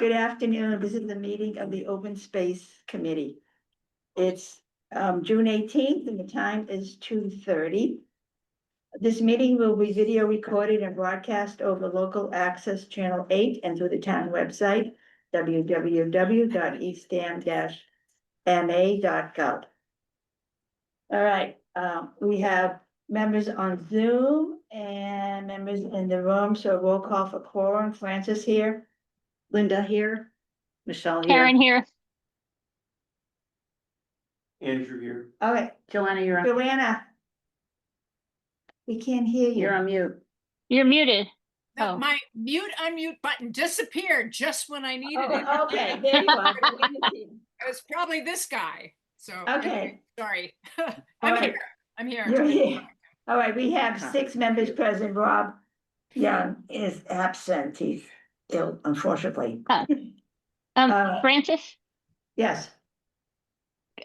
Good afternoon. This is the meeting of the Open Space Committee. It's June 18th and the time is 2:30. This meeting will be video recorded and broadcast over local access channel 8 and through the town website, www.eastham-ma.gov. All right, we have members on Zoom and members in the room, so roll call for quorum. Francis here. Linda here. Michelle here. Karen here. Andrew here. All right, Joanna, you're on. Joanna. We can't hear you. You're on mute. You're muted. No, Oh. my mute unmute button disappeared just when I needed it. Oh, okay, there you are. It was probably this guy. So Okay. anyway, sorry. All I'm right. here. I'm here. You're here. All right, we have 6 members present. Rob Young is absent. He's ill, unfortunately. Francis, Yes,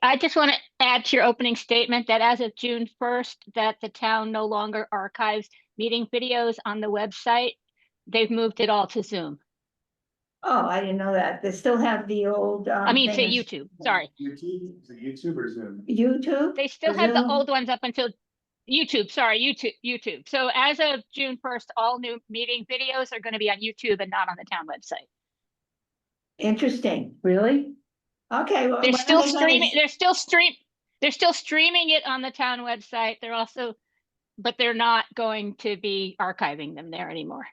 I just want to add to your opening statement that as of June 1st, that the town no longer archives meeting videos on the website. They've moved it all to Zoom. oh, I didn't know that. They still have the old. I mean, to things. YouTube, sorry. YouTube? Is it YouTube or Zoom? YouTube? They still have the Zoom? old ones up until YouTube, sorry, YouTube. So as of June 1st, all new meeting videos are going to be on YouTube and not on the town website. Interesting. Really? Okay. Well, They're when still are they gonna- streaming, they're still streaming it on the town website. They're also, but they're not going to be archiving them there anymore.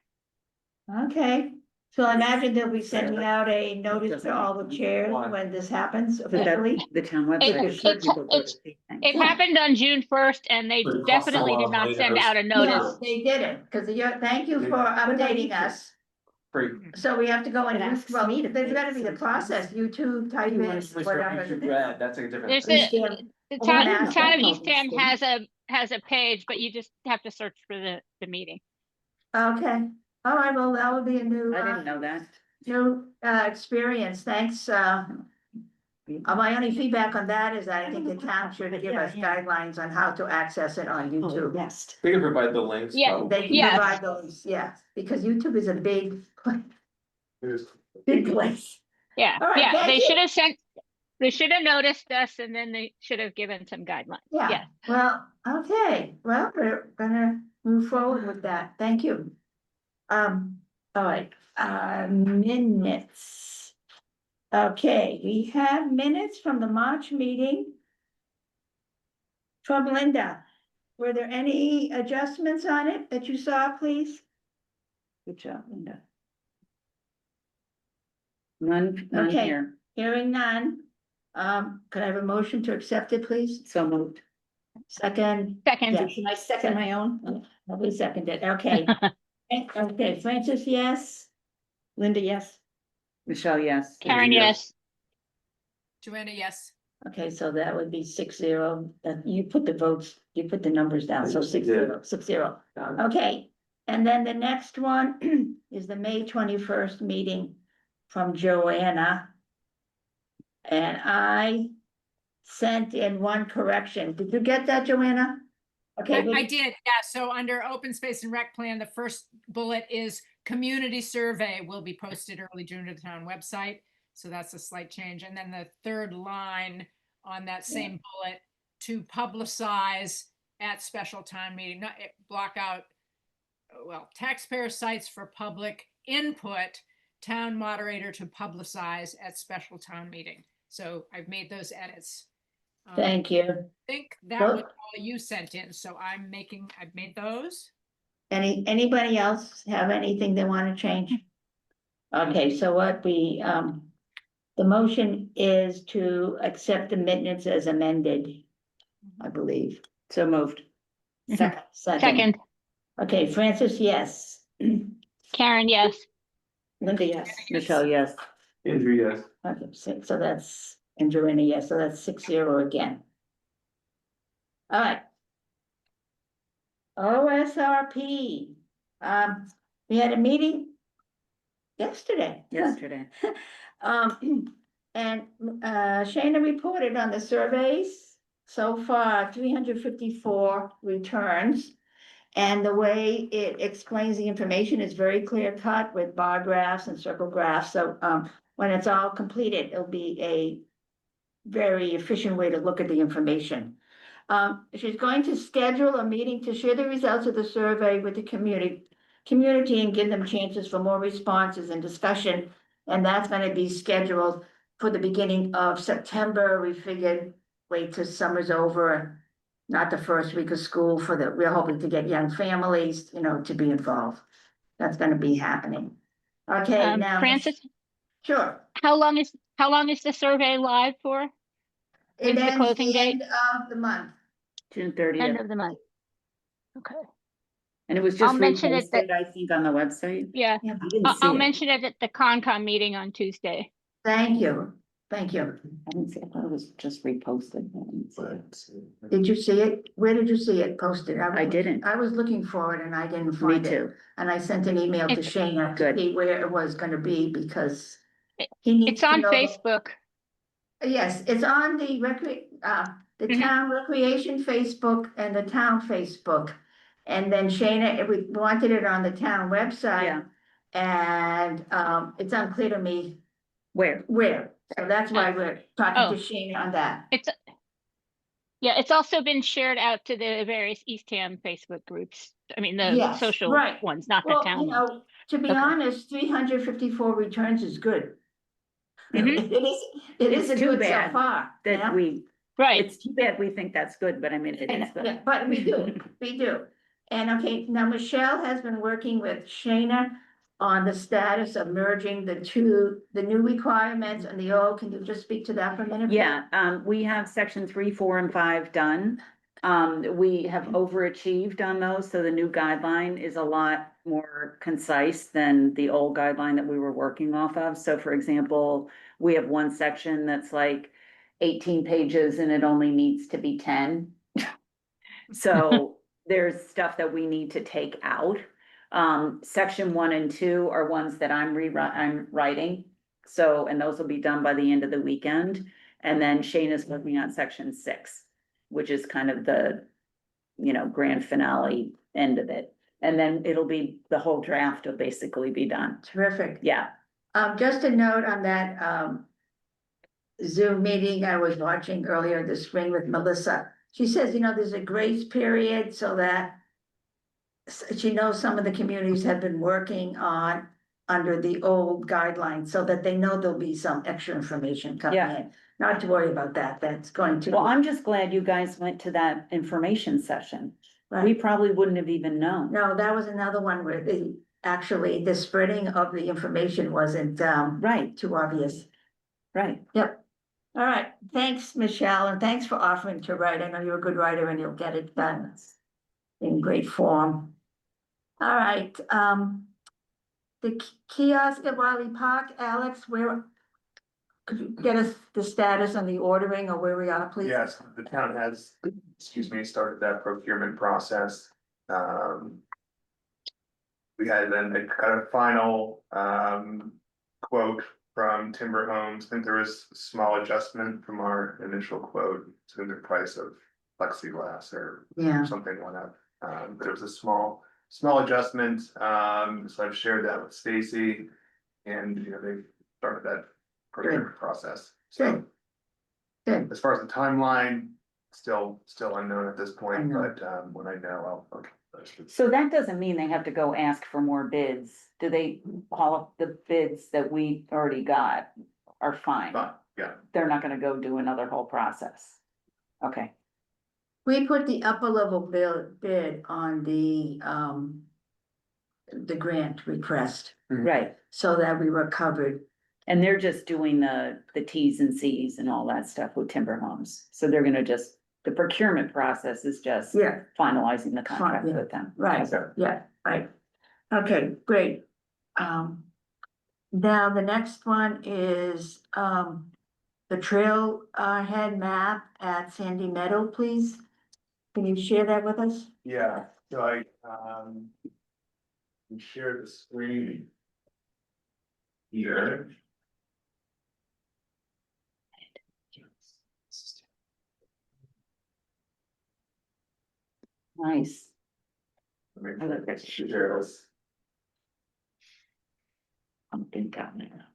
Okay, so I imagine they'll be sending out a notice to all the chairs when this happens officially. The town It- website. It happened on June 1st and they But it costs a definitely lot did of not money to send host. out a No, notice. they didn't, because thank you for updating us. Free. So we have to go and, It asks well, me to there's pay gotta be the sometimes. process, YouTube, type You in, wanna switch whatever. That's a different. There's thing. the Oh, I know. town of Oh, East Ham that's has a page, but you just have to search for the meeting. Okay, all right, well, that would be a new, I didn't know that. new, experience, thanks, my only feedback on that is that I think the town should give us guidelines on how to access it on YouTube. Yes. We can provide the links. Yeah, probably. They can Yes. provide those, yeah, because YouTube is a big, There's- big place. Yeah, All right, yeah, thank they you. should have noticed us and then they should have given some guidelines. Yeah, Yeah. well, okay, well, we're gonna move forward with that, thank you. All right, minutes. Okay, we have minutes from the March meeting. From Linda, were there any adjustments on it that you saw, please? Good job, Linda. None Okay. here. Hearing none, could I have a motion to accept it, please? So moved. Second, Second, Yeah. Can I second my own? nobody seconded, okay. Okay, Francis, yes. Linda, yes. Michelle, yes. Karen, yes. Joanna, yes. Okay, so that would be 6-0. You put the votes, you put the numbers down, so I 6-0, 6-0. Okay, and then the next one is the May 21st meeting from Joanna. And I sent in one correction. Did you get that, Joanna? Okay. I did, yeah. So under open space and rec plan, the first bullet is community survey will be posted early June to the town website. So that's a slight change. And then the third line on that same bullet, to publicize at special town meeting, not block out, well, taxpayer sites for public input, town moderator to publicize at special town meeting. So I've made those edits. Thank you. I think that Well- was all you sent in, so I've made those. Anybody else have anything they want to change? Okay, so what we, the motion is to accept the minutes as amended, I believe. So moved. Second. Second, Okay, Francis, yes. Karen, yes. Linda, yes. Michelle, yes. Andrew, yes. Okay, so that's, and Joanna, yes, so that's 6-0 again. All right. OSRP, we had a meeting yesterday. Yesterday. And Shana reported on the surveys, so far 354 returns. And the way it explains the information is very clear cut with bar graphs and circle graphs. So when it's all completed, it'll be a very efficient way to look at the information. She's going to schedule a meeting to share the results of the survey with the community and give them chances for more responses and discussion. And that's going to be scheduled for the beginning of September. We figured wait till summer's over, not the first week of school we're hoping to get young families, to be involved. That's going to be happening. Okay, now. Francis, Sure. how long is the survey live for? It When's the ends closing the date? end of the month. June End 30th. of the month. Okay, And it was I'll just mention it reposted, I think, on the website. yeah, Yeah. I didn't see I'll it. mention it at the Concom meeting on Tuesday. Thank you. Thank you. I didn't see it. I thought it was just reposted. I didn't see it. Did you see it? Where did you see it posted? I didn't. I was looking for it and I didn't Me find it. too. And I sent an email to It's- Shayna to Good. see where it was gonna be because It- he needs It's to on know. Facebook. Yes, it's on the the Mhm. town recreation Facebook and the town Facebook. And then Shayna, we wanted it on the town website. Yeah. And it's unclear to me Where? where. So that's why we're talking Oh. to Shayna on that. It's also been shared out to the various Eastham Facebook groups. I mean, the Yes, social right. ones, not the Well, town ones. to be Okay. honest, 354 returns is good. Mhm. It is It's a too good so bad far. That Right, it's too bad we think that's good, but I mean, it is Yeah, good. but we do. And okay, now Michelle has been working with Shayna on the status of merging the new requirements and the old. Can you just speak to that for a minute? please? Yeah, we have section 3, 4, and 5 done. We have overachieved on those, so the new guideline is a lot more concise than the old guideline that we were working off of. So for example, we have one section that's like 18 pages and it only needs to be 10. So there's stuff that we need to take out. Section 1 and 2 are ones that I'm writing. So, and those will be done by the end of the weekend. And then Shane is working on section 6, which is kind of the, grand finale end of it. And then the whole draft will basically be done. Terrific. Yeah, Just a note on that, Zoom meeting I was watching earlier this spring with Melissa. She says, there's a grace period so that she knows some of the communities have been working on under the old guidelines so that they know there'll be some extra information coming Yeah. in. Not to worry about that. That's going to. well, I'm just glad you guys went to that information session. We Right. probably wouldn't have even known. No, that was another one where actually the spreading of the information wasn't Right, too obvious. right. Yep. All right. Thanks, Michelle, and thanks for offering to write. I know you're a good writer and you'll get it done in great form. All right, the kiosk at Wiley Park, Alex, could you get us the status on the ordering or where we are, please? Yes, the town has, started that procurement process. We had then got a final quote from Timber Homes. I think there was a small adjustment from our initial quote to the price of plexiglass or Yeah, something went up. But it was a small adjustment. So I've shared that with Stacy and, they started that procurement process. So good. as far as the timeline, still unknown at this I point, know. but when I know, I'll. So that doesn't mean they have to go ask for more bids. Do they, all of the bids that we already got are fine? But, yeah, They're not gonna go do another whole process? Okay, We put the upper level bid on the grant request right. so that we were covered. And they're just doing the Ts and Cs and all that stuff with Timber Homes. So they're gonna the procurement process is just Yeah, finalizing the contract yeah. with them. right, Okay. yeah, right. Okay, great. Now the next one is the trailhead map at Sandy Meadow, please. Can you share that with us? yeah, so I can share the screen here. Nice. Make I sure look at you. share this. I'm in down there.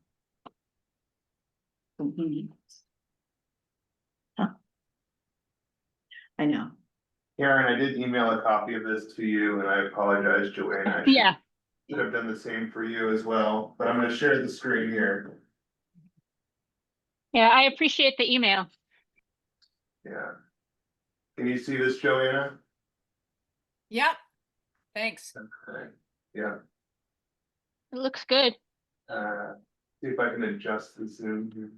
Mhm. Huh. I know. Karen, I did email a copy of this to you, and I apologize, Joanna. I should- Yeah, Should have done the same for you as well, but I'm gonna share the screen here. yeah, I appreciate the email. Yeah. Can you see this, Joanna? Yep, thanks. Okay, yeah, It looks good. see if I can adjust the zoom here.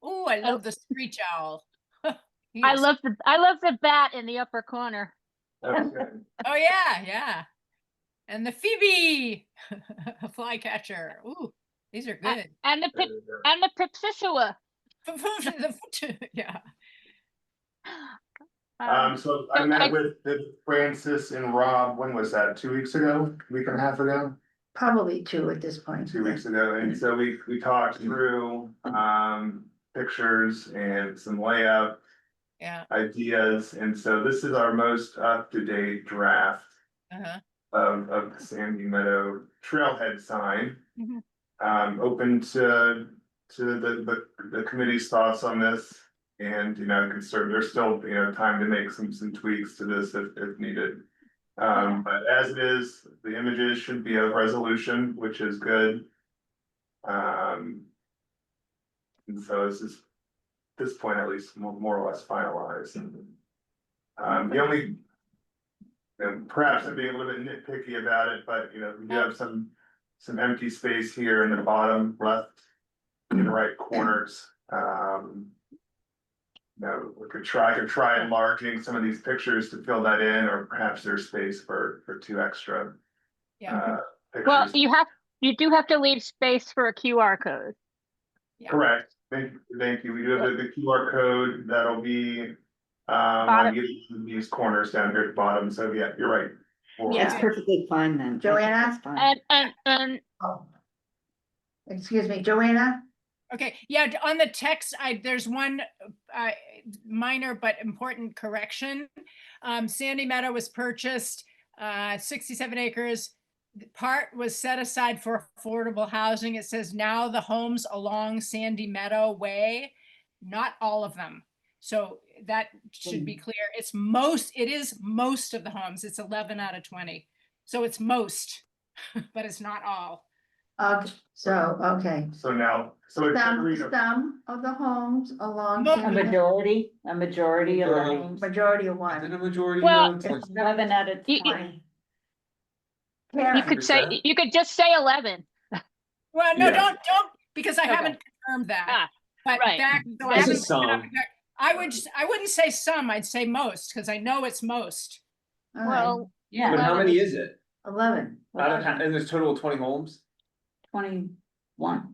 Oh, I love the screech owl. He I is- love the bat in the upper corner. Okay, Oh, yeah, yeah. And the Phoebe, a flycatcher. Ooh, these are good. And the there pip we go. and the Pipsisua. Yeah, So I so met with Francis and Rob, when was that, 2 weeks ago, week and a half ago? Probably two at this point. 2 weeks ago, and so we talked through, pictures and some layout yeah, ideas, and so this is our most up-to-date draft uh-huh, of the Sandy Meadow Trailhead sign. Mhm. Open to the committee's thoughts on this, and, there's still, time to make some tweaks to this if needed. But as it is, the images should be of resolution, which is good. And so this is, at this point, at least, more or less finalized. The only, and perhaps I'm being a little bit nitpicky about it, but, we do have some empty space here in the bottom left and right corners. We could try enlarging some of these pictures to fill that in, or perhaps there's space for two extra. yeah, Well, Pictures. you do have to leave space for a QR code. yeah. Correct, thank you, we do have the QR code, that'll be. On Bottom. these corners down here at the bottom, so yeah, you're right. It's Yeah. perfectly fine then. Joanna? And Oh. Excuse me, Joanna? Okay, yeah, on the text, there's one minor but important correction. Sandy Meadow was purchased, 67 acres. Part was set aside for affordable housing. It says now the homes along Sandy Meadow Way, not all of them. So that should be clear. It is most of the homes. It's 11 out of 20. So it's most, but it's not all. Okay, okay. So now, so it's agreed, Some of the homes along. Mo- A Sandy Meadow- majority of the homes, Majority of Is what? it a majority? Well, though? It's like 11 out of You- 20. you Karen, could say 50%? you could just say 11. Well, no, Yeah. don't, because I Okay. haven't confirmed that. Ah, But right. back, so I This haven't. is looked it up some. exact- I wouldn't say some, I'd say most, because I know it's most. all right, Well, Yeah, But how 11 many is it? 11, Out of, and there's total of 20 homes? 21.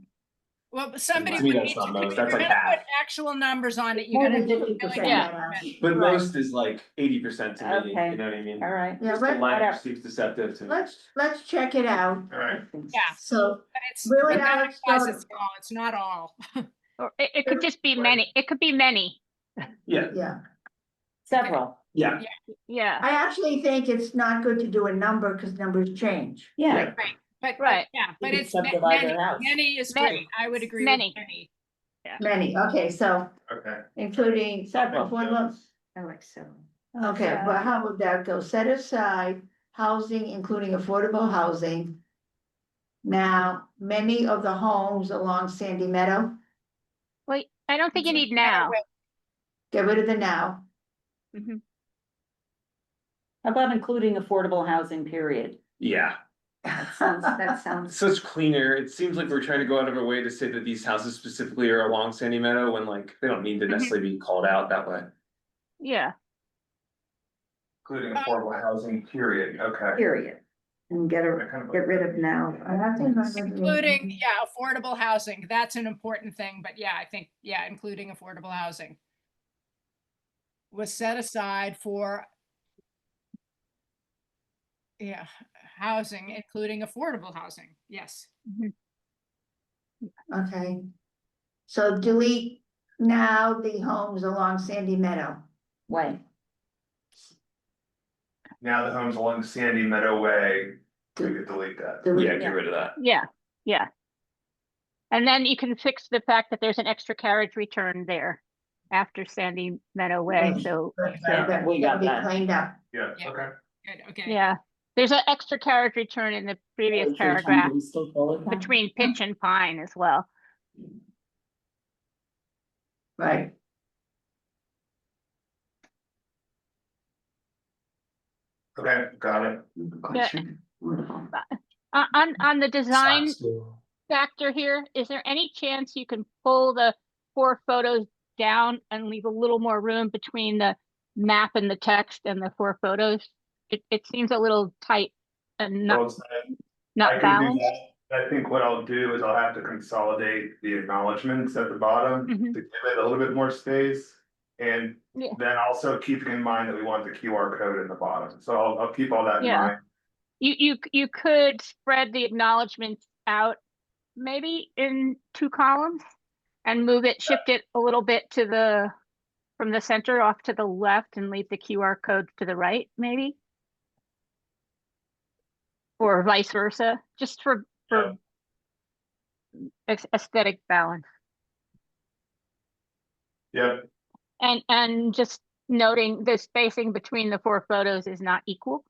Well, but somebody To me, would that's need not to, most. if That's you're like gonna half. put actual numbers on it, you more gotta. than do 50%. Yeah. But Right. most is like 80% to me, Okay. you know what I mean? All right. Yeah, Just the let- language seems deceptive to me. let's check it out. all right, Yeah, So, but it's, Really, but that Alex, implies don't- it's all, it's not all. or it could just be many. It could be many. Yeah, yeah, Several. yeah. Yeah. I actually think it's not good to do a number because numbers change. Yeah. But, Right. yeah, but could it's subdivide many, their house. many is Many. great, I would agree with Many. many. Many, okay, so okay. including Several. affordable, I like several. okay, but how would that go? Set aside housing, including affordable housing. Now, many of the homes along Sandy Meadow, Wait, I don't think you need No matter now. what. get rid of the now. Mhm. How about including affordable housing, period? Yeah, That sounds. it's such cleaner. It seems like we're trying to go out of our way to say that these houses specifically are along Sandy Meadow when like they don't need to necessarily be called out that way. Yeah. Including affordable housing, period, okay. Period. And get rid of now. I have to remember the- Including, yeah, affordable housing, that's an important thing, but yeah, I think, yeah, including affordable housing. Was set aside for. Yeah, housing, including affordable housing, yes. Okay. So delete now the homes along Sandy Meadow. Way. now the homes along Sandy Meadow Way, we could delete that. Yeah, get rid of that. Yeah, yeah. And then you can fix the fact that there's an extra carriage return there after Sandy Meadow Way, so, That We got that'll be that. cleaned up. Yeah, Yeah. okay. Good, okay. yeah. There's an extra carriage return in the previous paragraph Between. between pitch and pine as well. Right. Okay, got it. On the design factor here, is there any chance you can pull the 4 photos down and leave a little more room between the map and the text and the 4 photos? It seems a little tight and Well, not, it's- I not can do balanced. that. I think what I'll do is I'll have to consolidate the acknowledgements at the bottom Mhm. to give it a little bit more space. And Yeah. then also keeping in mind that we want the QR code in the bottom, so I'll keep all that in Yeah. mind. You could spread the acknowledgements out maybe in 2 columns and move it, shift it a little bit to the, from the center off to the left and leave the QR code to the right, maybe? Or vice versa, just for aesthetic balance. Yep, And just noting the spacing between the 4 photos is not equal.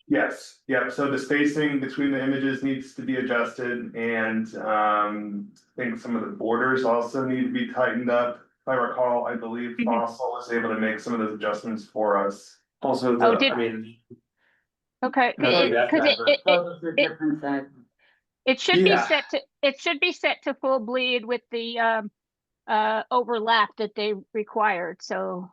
yes, yep, so the spacing between the images needs to be adjusted and I think some of the borders also need to be tightened up. If I recall, I believe Mhm. Fossil was able to make some of those adjustments for us. Also, Oh, the, did- I mean, Okay, Not to be that because bad, but- Photos are different size. it should be Yeah. set to, it should be set to full bleed with the overlap that they required, so.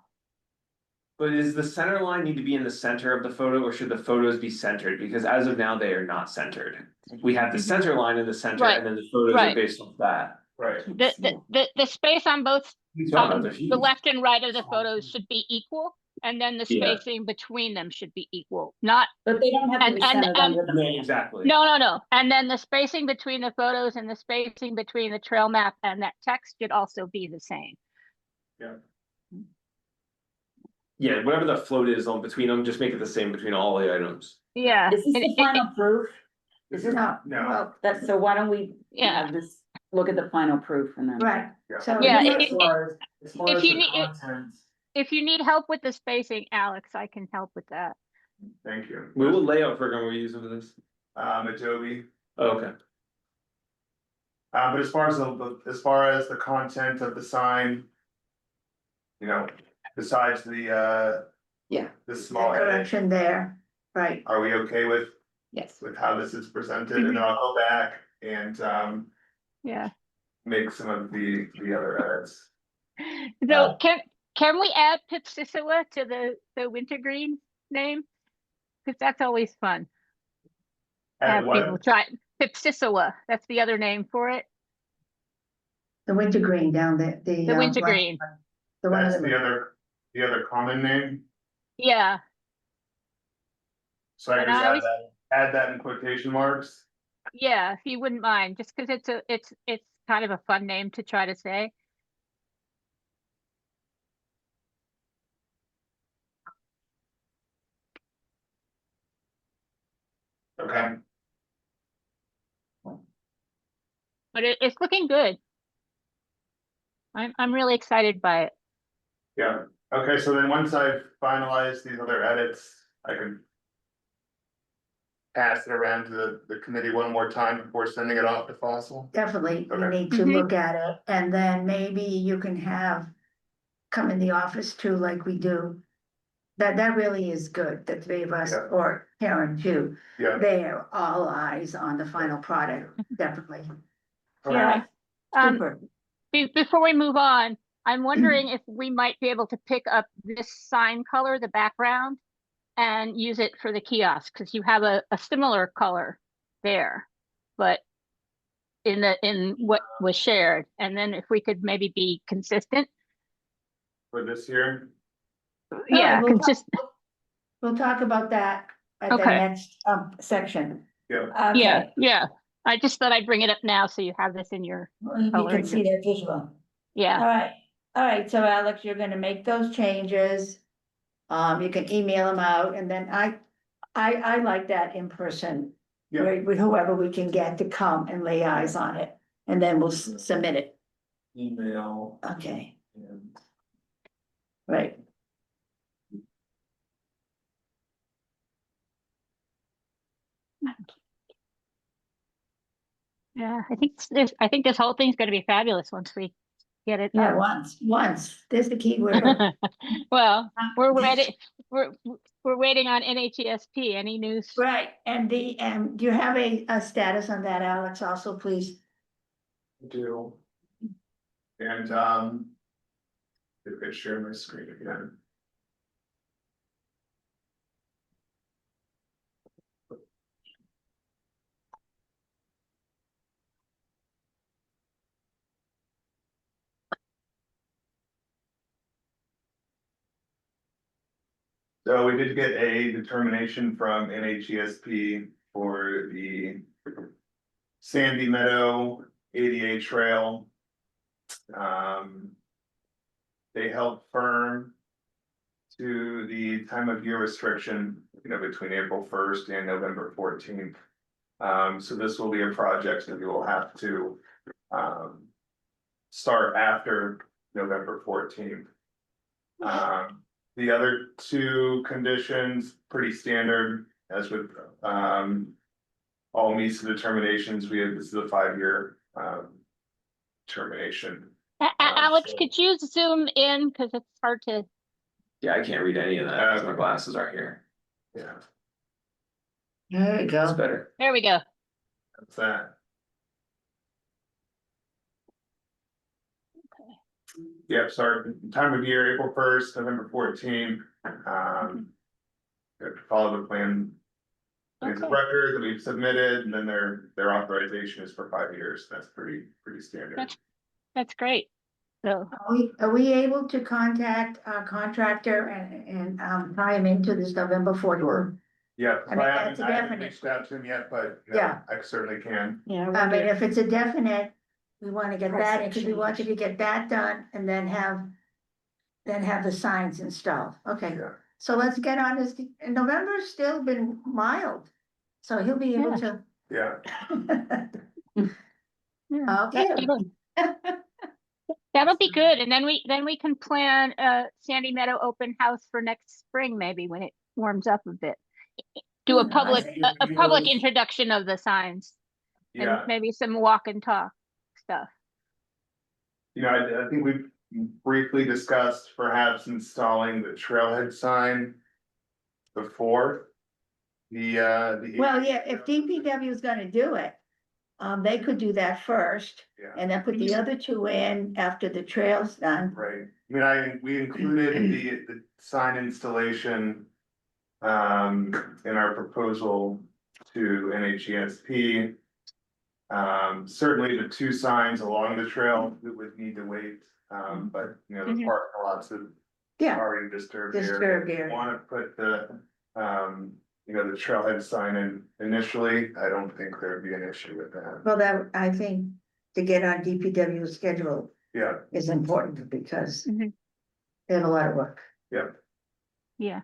but does the center line need to be in the center of the photo, or should the photos be centered? Because as of now, they are not centered. We have the center line in the center, Right, and then the photos are right. based off that. Right. The space on both, They're the huge. left and right of the photos should be equal, and then the Yeah. spacing between them should be equal, not, But they don't have to be And- centered under the. Yeah, exactly. no. And then the spacing between the photos and the spacing between the trail map and that text should also be the same. Yeah, whatever the float is on between them, just make it the same between all the items. Yeah. Is this and the final proof? Is it? No, No. well, That's, so why don't we? Yeah. Just look at the final proof and then. right, Yeah. so. Yeah, here's- if you need, if you need help with the spacing, Alex, I can help with that. Thank you. What layout program we using for this? Adobe, Oh, okay. but as far as the content of the sign. You know, besides the Yeah. the small edit, Correction there, right, are we okay with yes. how this is presented? And then I'll go back and Yeah. make some of the other edits. So can we add Pipsissewa to the wintergreen name? Cause that's always fun. And Have people what, try Pipsissewa, that's the other name for it, The wintergreen down there, the. the wintergreen. The one that's that, the other common name, Yeah, so I And can just I always- add that in quotation marks. yeah, if you wouldn't mind, just cause it's kind of a fun name to try to say. Okay, But it's looking good. I'm really excited by it. yeah, okay, so then once I've finalized these other edits, I can. Pass it around to the committee one more time before sending it off to Fossil. definitely, you Okay. need to Mhm. look at it, and then maybe you can have. Come in the office too, like we do. That really is good, the 3 of us, Yeah. or Karen too, Yeah. they're all eyes on the final product, definitely. Yeah. Super, Before we move on, I'm wondering if we might be able to pick up this sign color, the background, and use it for the kiosk, because you have a similar color there, but in what was shared, and then if we could maybe be consistent, For this year, yeah, we'll talk- consistent, we'll talk about that at the Okay. next section. yeah, yeah, Okay, yeah. I just thought I'd bring it up now, so you have this in your, you can coloring. see that visual. yeah, All right, so Alex, you're gonna make those changes. You can email them out, and then I like that in person. Yeah. Right, with whoever we can get to come and lay eyes on it, and then we'll submit it. Email Okay, and. right. Yeah, I think this whole thing's gonna be fabulous once we get it Yeah, up. once, there's the key word. Well, we're waiting on NHESP. Any news? Right, and do you have a status on that, Alex, also, please? Do. And, if I share my screen again. So we did get a determination from NHESP for the Sandy Meadow ADA trail. They held firm to the time of year restriction, between April 1st and November 14th. So this will be a project that we will have to start after November 14th. The other two conditions, pretty standard, as with all meets the determinations, this is a 5-year termination. Alex, so- could you zoom in? Cause it's hard to, Yeah, I can't read any of that, 'cause my glasses aren't here. Yeah, There you That's go. better. there we go. that's that. Yep, sorry, time of year, April 1st, November 14th. Follow the plan. It's a Okay. record That we've submitted, and then their authorization is for 5 years. That's pretty standard. That's great. So, Are we able to contact our contractor and tie him into this November 14th? Yeah, I mean, that's a I haven't definite. reached out to him yet, but Yeah. I certainly can. yeah. I mean, if it's a definite, we wanna get that, because we want you to get that done and then have the signs installed. Okay, Yeah. so let's get on this, and November's still been mild, so he'll be able to. Yeah, Yeah, Okay. that'll be good. And then we can plan a Sandy Meadow open house for next spring, maybe when it warms up a bit. Do a Yeah, I public, see. a public introduction of the signs and yeah. maybe some walk and talk stuff. I think we've briefly discussed perhaps installing the trailhead sign before the. Well, yeah, if DPW is gonna do it, they could do that first, Yeah. and then put the other two in after the trail's done. Right, we included the sign installation. In our proposal to NHESP. Certainly the two signs along the trail, we would need to wait, but the Mhm. parking lots have Yeah, already disturbed disturbed area. area. Want to put the trailhead sign in initially, I don't think there'd be an issue with that. well, that, I think, to get on DPW's schedule Yeah, is important, because Mhm. they have a lot of work. Yeah.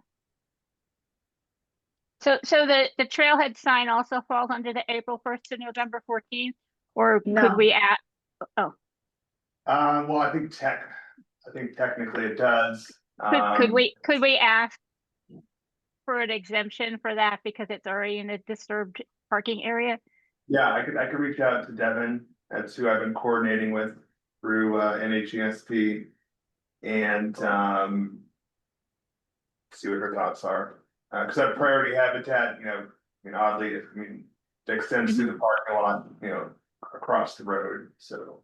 So the trailhead sign also falls under the April 1st to November 14th, or No. could we add? well, I think technically it does. Could we ask for an exemption for that because it's already in a disturbed parking area? Yeah, I could reach out to Devin, that's who I've been coordinating with through NHESP. And see what her thoughts are, cause that priority habitat, oddly, it extends to the parking lot, across the road, so.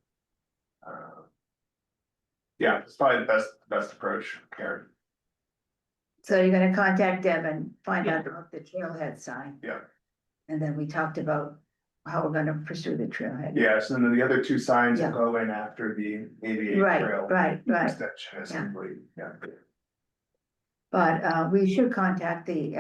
Yeah, it's probably the best approach, Karen. So you're gonna contact Devin, find out about the trailhead sign. Yeah. And then we talked about how we're gonna pursue the trailhead. Yes, and then the other two signs will Yeah. go in after the ADA Right, trail. right. Extension is Yeah. complete, yeah, But we should contact the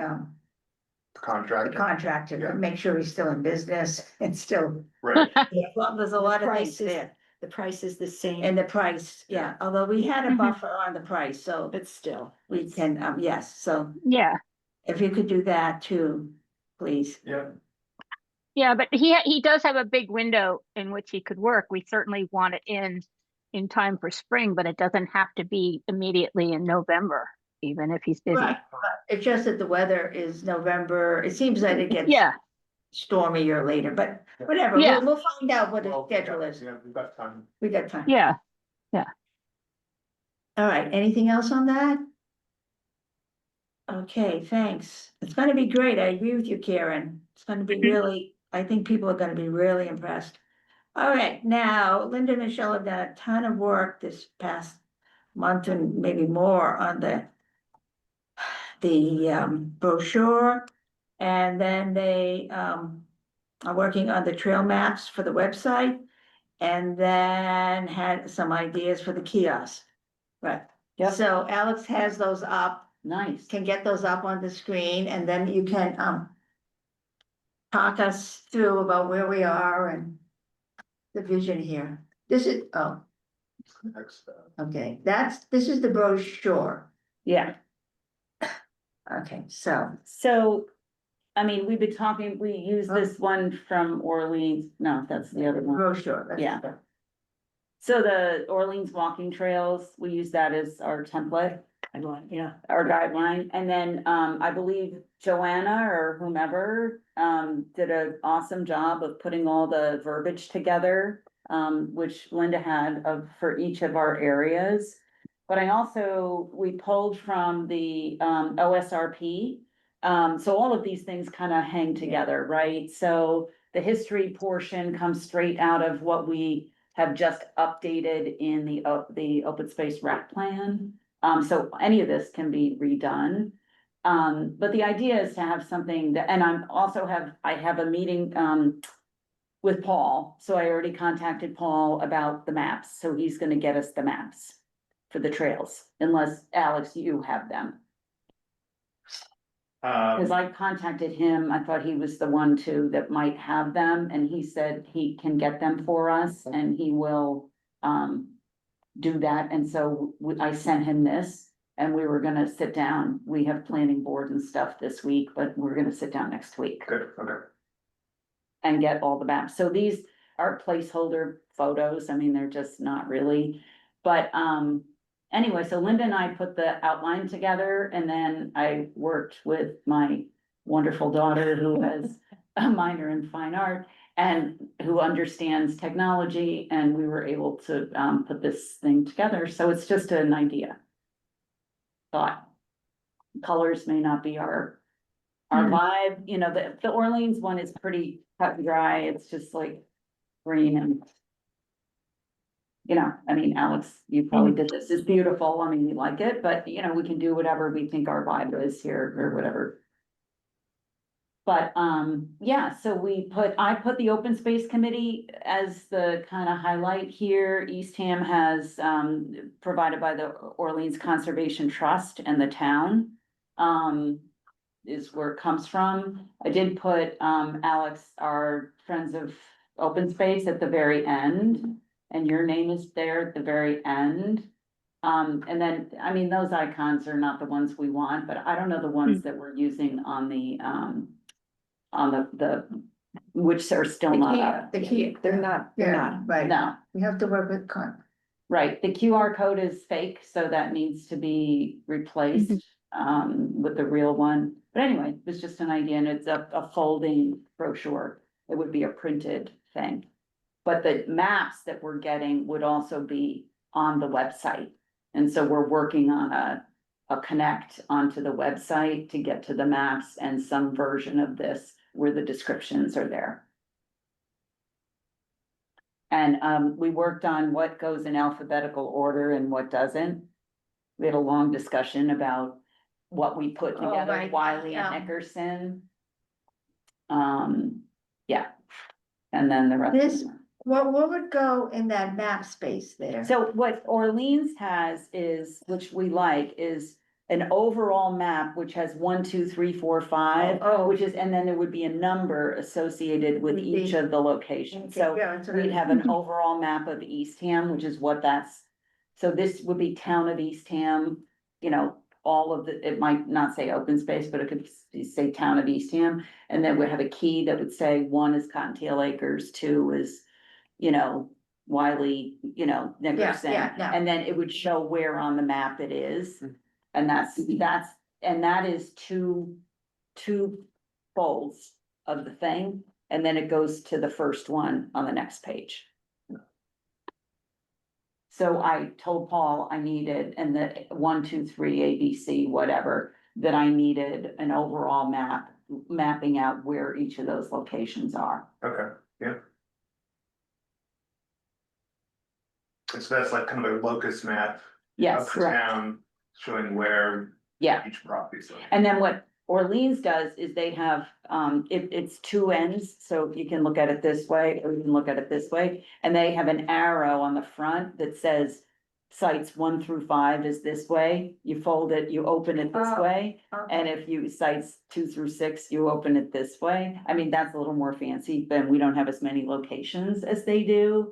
contractor, contractor Yeah. to make sure he's still in business and still. right, Well, there's a lot of things there. The price is the same. And the price, yeah, although we had a Mhm. buffer on the price, so But still. we can, yes, so Yeah, if you could do that too, please. Yeah. yeah, but he does have a big window in which he could work. We certainly want it in time for spring, but it doesn't have to be immediately in November, even if he's busy. Right, it's just that the weather is November, it seems that it gets Yeah, stormier later, but whatever, Yeah. we'll find out what the Well, schedule is. Yeah, we've got time. We got time. yeah. All right, anything else on that? Okay, thanks. It's gonna be great. I agree with you, Karen. It's gonna be really, I think people are gonna be really impressed. All right, now Linda and Michelle have done a ton of work this past month and maybe more on the brochure. And then they are working on the trail maps for the website. And then had some ideas for the kiosk. Right. Yep. So Alex has those up, Nice. can get those up on the screen, and then you can talk us through about where we are and the vision here. This is, oh, Next, okay, this is the brochure. Yeah, Okay, so, so, I mean, we've been talking, we use this one from Orleans, no, that's the other one. brochure. that's- Yeah. So the Orleans walking trails, we use that as our template, Yeah. our guideline, and then, I believe Joanna or whomever, did an awesome job of putting all the verbiage together, which Linda had for each of our areas. But we pulled from the, OSRP, so all of these things kind of hang together, right? So the history portion comes straight out of what we have just updated in the open space rec plan. So any of this can be redone. But the idea is to have something that, and I have a meeting, with Paul, so I already contacted Paul about the maps, so he's gonna get us the maps for the trails, unless Alex, you have them. Cause I contacted him, I thought he was the one too that might have them, and he said he can get them for us and he will, do that, and so I sent him this. And we were gonna sit down, we have planning board and stuff this week, but we're gonna sit down next week good, okay. and get all the maps. So these are placeholder photos, I mean, they're just not really. But, anyway, so Linda and I put the outline together, and then I worked with my wonderful daughter who has a minor in fine art and who understands technology, and we were able to, put this thing together, so it's just an idea. Thought, colors may not be our vibe, you know, the Orleans one is pretty cut and dry, it's just like green and. You know, I mean, Alex, you probably did this, it's beautiful, I mean, we like it, but you know, we can do whatever we think our vibe is here or whatever. But, yeah, so I put the open space committee as the kind of highlight here. Eastham has, provided by the Orleans Conservation Trust and the town. Is where it comes from. I did put, Alex, our Friends of Open Space at the very end, and your name is there at the very end. And then, I mean, those icons are not the ones we want, but I don't know the ones that we're using on the, which are still not up. The key, They're not. right, No, we have to work with right, the QR code is fake, so that needs to be replaced, with the real one. But anyway, it was just an idea, and it's a folding brochure, it would be a printed thing. But the maps that we're getting would also be on the website, and so we're working on a connect onto the website to get to the maps and some version of this where the descriptions are there. And, we worked on what goes in alphabetical order and what doesn't. We had a long discussion about what we put Oh, together, right, Wiley yeah. and Nickerson. Yeah, and then the rest. of This- them. What would go in that map space there? So what Orleans has is, which we like, is an overall map, which has 1, 2, 3, 4, 5. Oh. Which is, and then there would be a number associated with each of the locations, so Yeah, that's what we'd I- have an overall map of Eastham, which is what that's. So this would be town of Eastham, you know, all of the, it might not say open space, but it could say town of Eastham. And then we have a key that would say 1 is Cottontail Acres, 2 is, you know, Wiley, you know, Nickerson. yeah. And then it would show where on the map it is. And that is two folds of the thing, and then it goes to the first one on the next page. So I told Paul I needed, and the 1, 2, 3, ABC, whatever, that I needed an overall map, mapping out where each of those locations are. Okay, yeah. And so that's like kind of a locus map Yes, of the correct, town, showing where yeah. each property is located. And then what Orleans does is they have, it's 2 ends, so you can look at it this way, or you can look at it this way. And they have an arrow on the front that says sites 1 through 5 is this way. You fold it, you open it this Oh, way. Okay. And if you sites 2 through 6, you open it this way. I mean, that's a little more fancy, but we don't have as many locations as they do.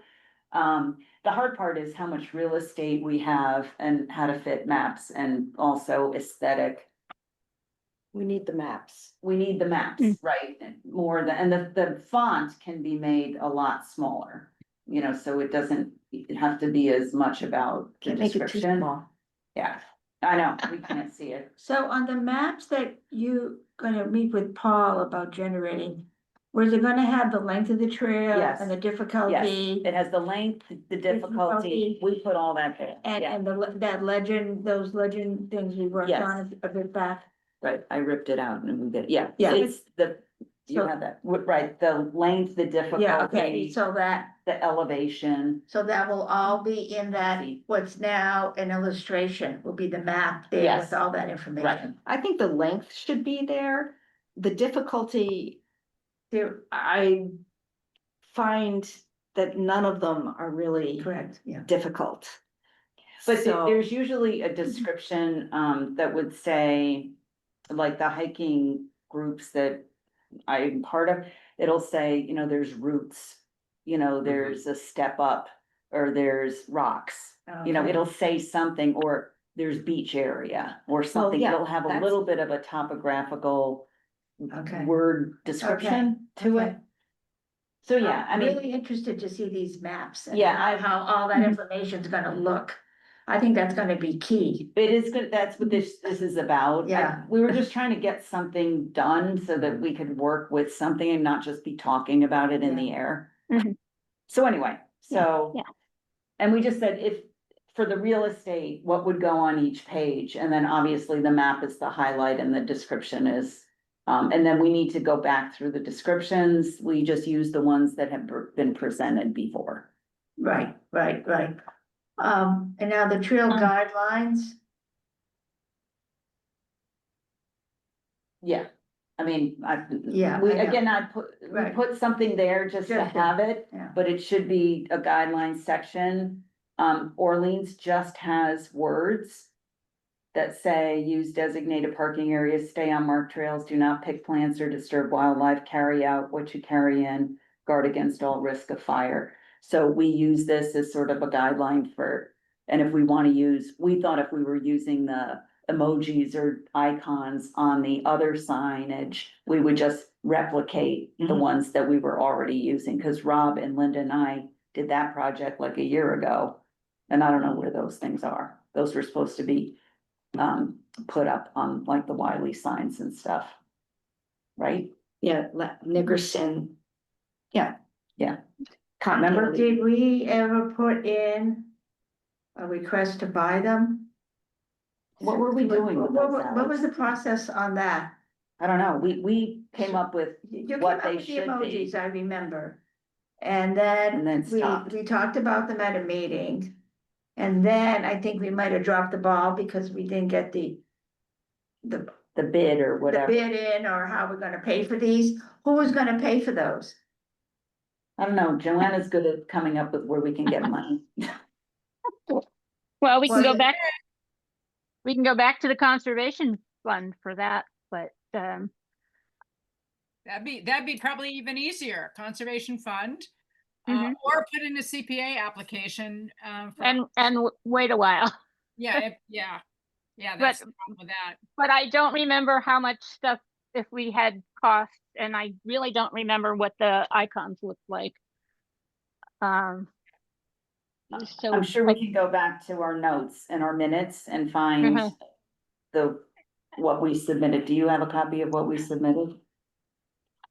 The hard part is how much real estate we have and how to fit maps and also aesthetic. We need the maps. We need the maps, Mm. right, more than, and the font can be made a lot smaller. You know, so it doesn't have to be as much about the Can't make it too description. small. Yeah, I know, we can't see it. So on the maps that you gonna meet with Paul about generating, was it gonna have the length of the trail Yes. and the Yes, difficulty? it has the length, the difficulty, we put all that there, And, yeah, that legend, those legend things we worked Yes. on a bit back? right, I ripped it out and moved it, yeah, Yeah. it's the, you So- have that, right, the length, the Yeah, okay, difficulty, so the elevation. that will all be in that, what's now an illustration, will be the map there Yes. with all that information. I think the length should be there. The difficulty, There, I find that none of them are really correct, yeah. difficult. But So- there's usually a description, that would say, like the hiking groups that I'm part of, it'll say, you know, there's routes. You know, there's a step up, or there's rocks, you know, Okay. it'll say something, or there's beach area, or something, yeah, it'll have a that's- little bit of a topographical. Okay. Word description to okay. it. So, yeah, I I'm mean, really interested to see these maps. And Yeah, how all that information's gonna look. I think that's gonna be key. it is good, that's what this is about. Yeah. We were just trying to get something done so that we could work with something and not just be talking about it in the air. Mhm. So anyway, so. Yeah. And we just said if, for the real estate, what would go on each page, and then obviously the map is the highlight and the description is. And then we need to go back through the descriptions, we just use the ones that have been presented before. Right. And now the trail guidelines, Yeah, I mean, Yeah, we, I know. again, we Right. put something there just to Just to- have it, yeah. but it should be a guideline section. Orleans just has words that say, use designated parking areas, stay on marked trails, do not pick plants or disturb wildlife, carry out what you carry in, guard against all risk of fire. So we use this as sort of a guideline for, and if we want to use, we thought if we were using the emojis or icons on the other signage, we would just replicate the Mhm. ones that we were already using, because Rob and Linda and I did that project like a year ago. And I don't know where those things are. Those were supposed to be put up on like the Wiley signs and stuff. Right? Yeah, Nickerson. Yeah. Yeah. Continental. did we ever put in a request to buy them? What were we doing with those, What was Alex? the process on that? I don't know. We came up with, You came What up they with the should be. emojis, I remember. And And then then stopped. we talked about them at a meeting. And then I think we might have dropped the ball because we didn't get the the bid or whatever. bid in, or how we're gonna pay for these. Who was gonna pay for those? I don't know. Joanna's good at coming up with where we can get money. Well, we can Well, go back, We can go back to the conservation fund for that, but, That'd be probably even easier, conservation fund. Mhm. Or put in a CPA application, for, and wait a while. yeah, yeah, that's the problem with that. But I don't remember how much stuff, if we had costs, and I really don't remember what the icons looked like. So I'm sure we can go back to our notes and our minutes and find Mhm. what we submitted. Do you have a copy of what we submitted?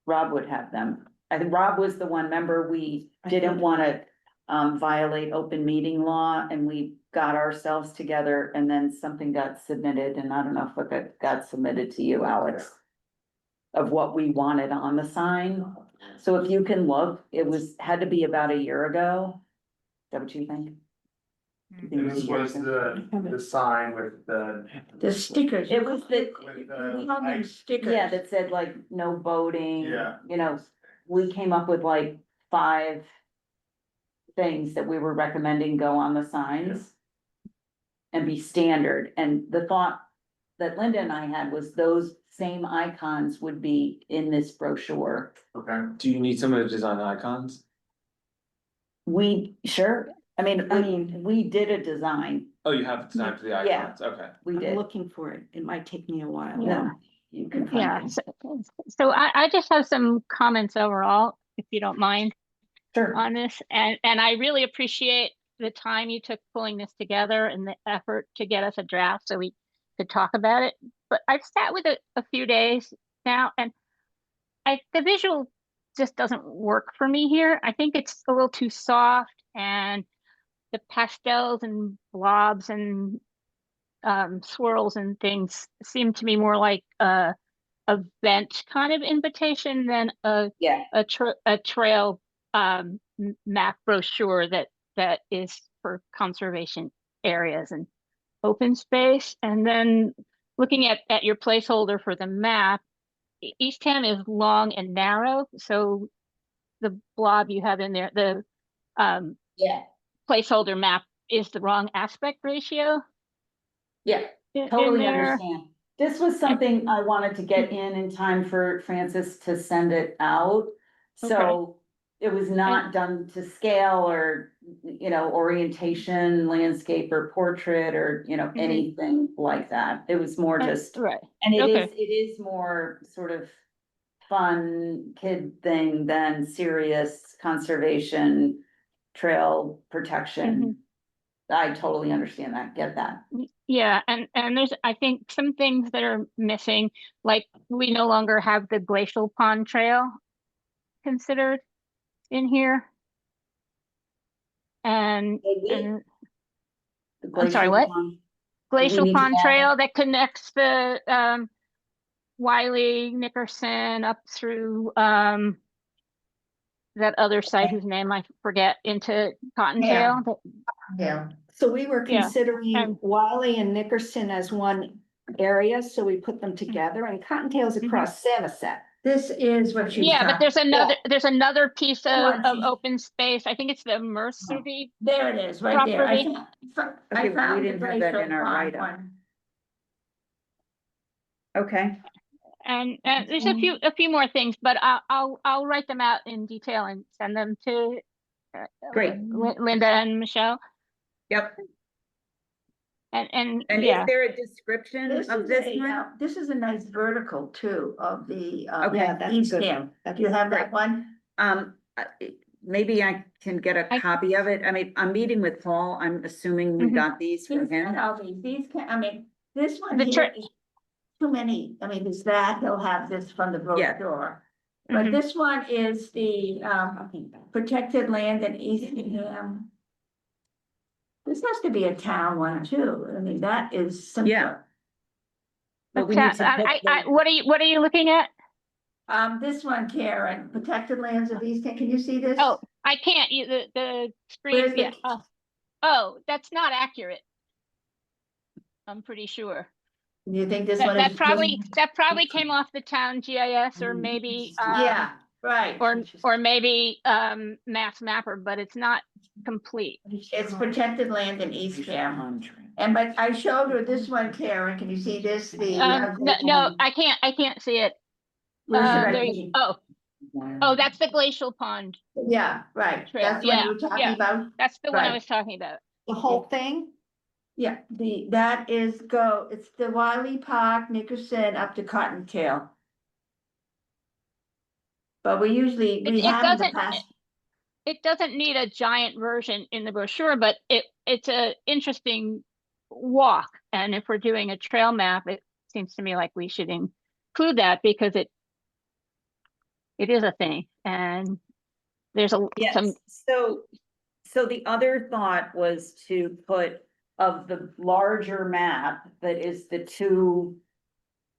Rob would have them. I think Rob was the one, member, we didn't wanna violate open meeting law, and we got ourselves together, and then something got submitted, and I don't know if it got submitted to you, Alex, of what we wanted on the sign. So if you can look, had to be about a year ago. Is that what you think? You think And it this was the sign with The stickers. It was the, with We call them stickers. yeah, that said like no boating. Yeah. You know, we came up with like 5 things that we were recommending go on the signs. And be standard, and the thought that Linda and I had was those same icons would be in this brochure. Okay. Do you need someone to design the icons? Sure, I mean, we did a design, Oh, you have design for the Yeah. icons, okay. we I'm did. looking for it. It might take me a while. No, you can find Yeah, it. so I just have some comments overall, if you don't mind, Sure. on this, and I really appreciate the time you took pulling this together and the effort to get us a draft so we could talk about it. But I've sat with it a few days now, and the visual just doesn't work for me here. I think it's a little too soft, and the pastels and blobs and swirls and things seem to me more like a event kind of invitation than Yeah, a trail map brochure that is for conservation areas and open space. And then looking at your placeholder for the map, Eastham is long and narrow, so the blob you have in there, the yeah, placeholder map is the wrong aspect ratio yeah, in totally there. understand. This was something I wanted to get in time for Francis to send it out. So it was not done to scale or, orientation, landscape or portrait or, Mhm. anything like that. It was more just, Right. and Okay. it is more sort of fun kid thing than serious conservation, trail protection. I totally understand that, get that. Yeah, and there's, I think, some things that are missing, like we no longer have the glacial pond trail considered in here. And The I'm sorry, glacial what? pond. Glacial need to pond add trail that connects the Wiley, Nickerson up through that other site whose name I forget into Cottontail. Yeah. So we were Yeah, considering and- Wiley and Nickerson as one area, so we put them together, and Cottontail's across Samoset. This is what she's Yeah, but talking. there's another piece Hold of on, she's- open space. I think it's the Mercery. There it is, right there. I Property. found Okay, the we didn't have that glacial in our pond write-up. one. Okay, And there's a few more things, but I'll write them out in detail and send them to great. Linda and Michelle. Yep. And And is yeah, there a description This of is this a, one? this is a nice vertical too of the, Okay. Yeah, that's East good. Dam. That's Do you have great. that one? Maybe I can get a I- copy of it. I mean, I'm meeting with Paul. I'm assuming we Mhm. got these from him. These can, I mean, this one The here is too many. I mean, there's that, he'll have this from the Yeah. brochure. But Mhm. this one is the, protected land in East Dam. This has to be a town one too. I mean, that is simpler. Yeah. But we need to hit what are you looking at? This one, Karen, protected lands of East Dam. Can you see this? Oh, I can't. The screen. Where's the- Yeah. Oh, that's not accurate. I'm pretty sure. You think this one is? That probably came off the town GIS or maybe Yeah, right. or maybe Mass Mapper, but it's not complete. It's protected land in East Dam. And but I showed her this one, Karen, can you see this? The. No, I can't see it. Where should I There, put it? oh, that's the glacial pond Yeah, right, trail. that's what Yeah, you were talking yeah. about? That's the one I Right. was talking about. The whole thing? Yeah, that is it's the Wiley Park, Nickerson up to Cottontail. But we It have in the doesn't- past, It doesn't need a giant version in the brochure, but it's a interesting walk. And if we're doing a trail map, it seems to me like we should include that because it is a thing and there's some, Yes, so the other thought was to put of the larger map that is the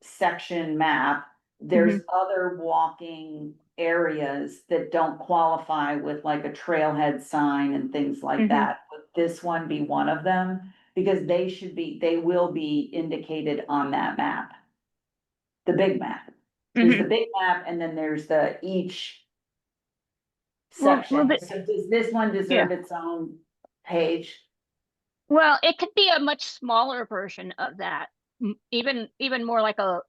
2-section map. There's other walking areas that don't qualify with like a trailhead sign and things like that. Would this one be one of them? Because they will be indicated on that map. The big map. There's the big map and then there's each section. So does this one deserve its own page? well, it could be a much smaller version of that, even more like a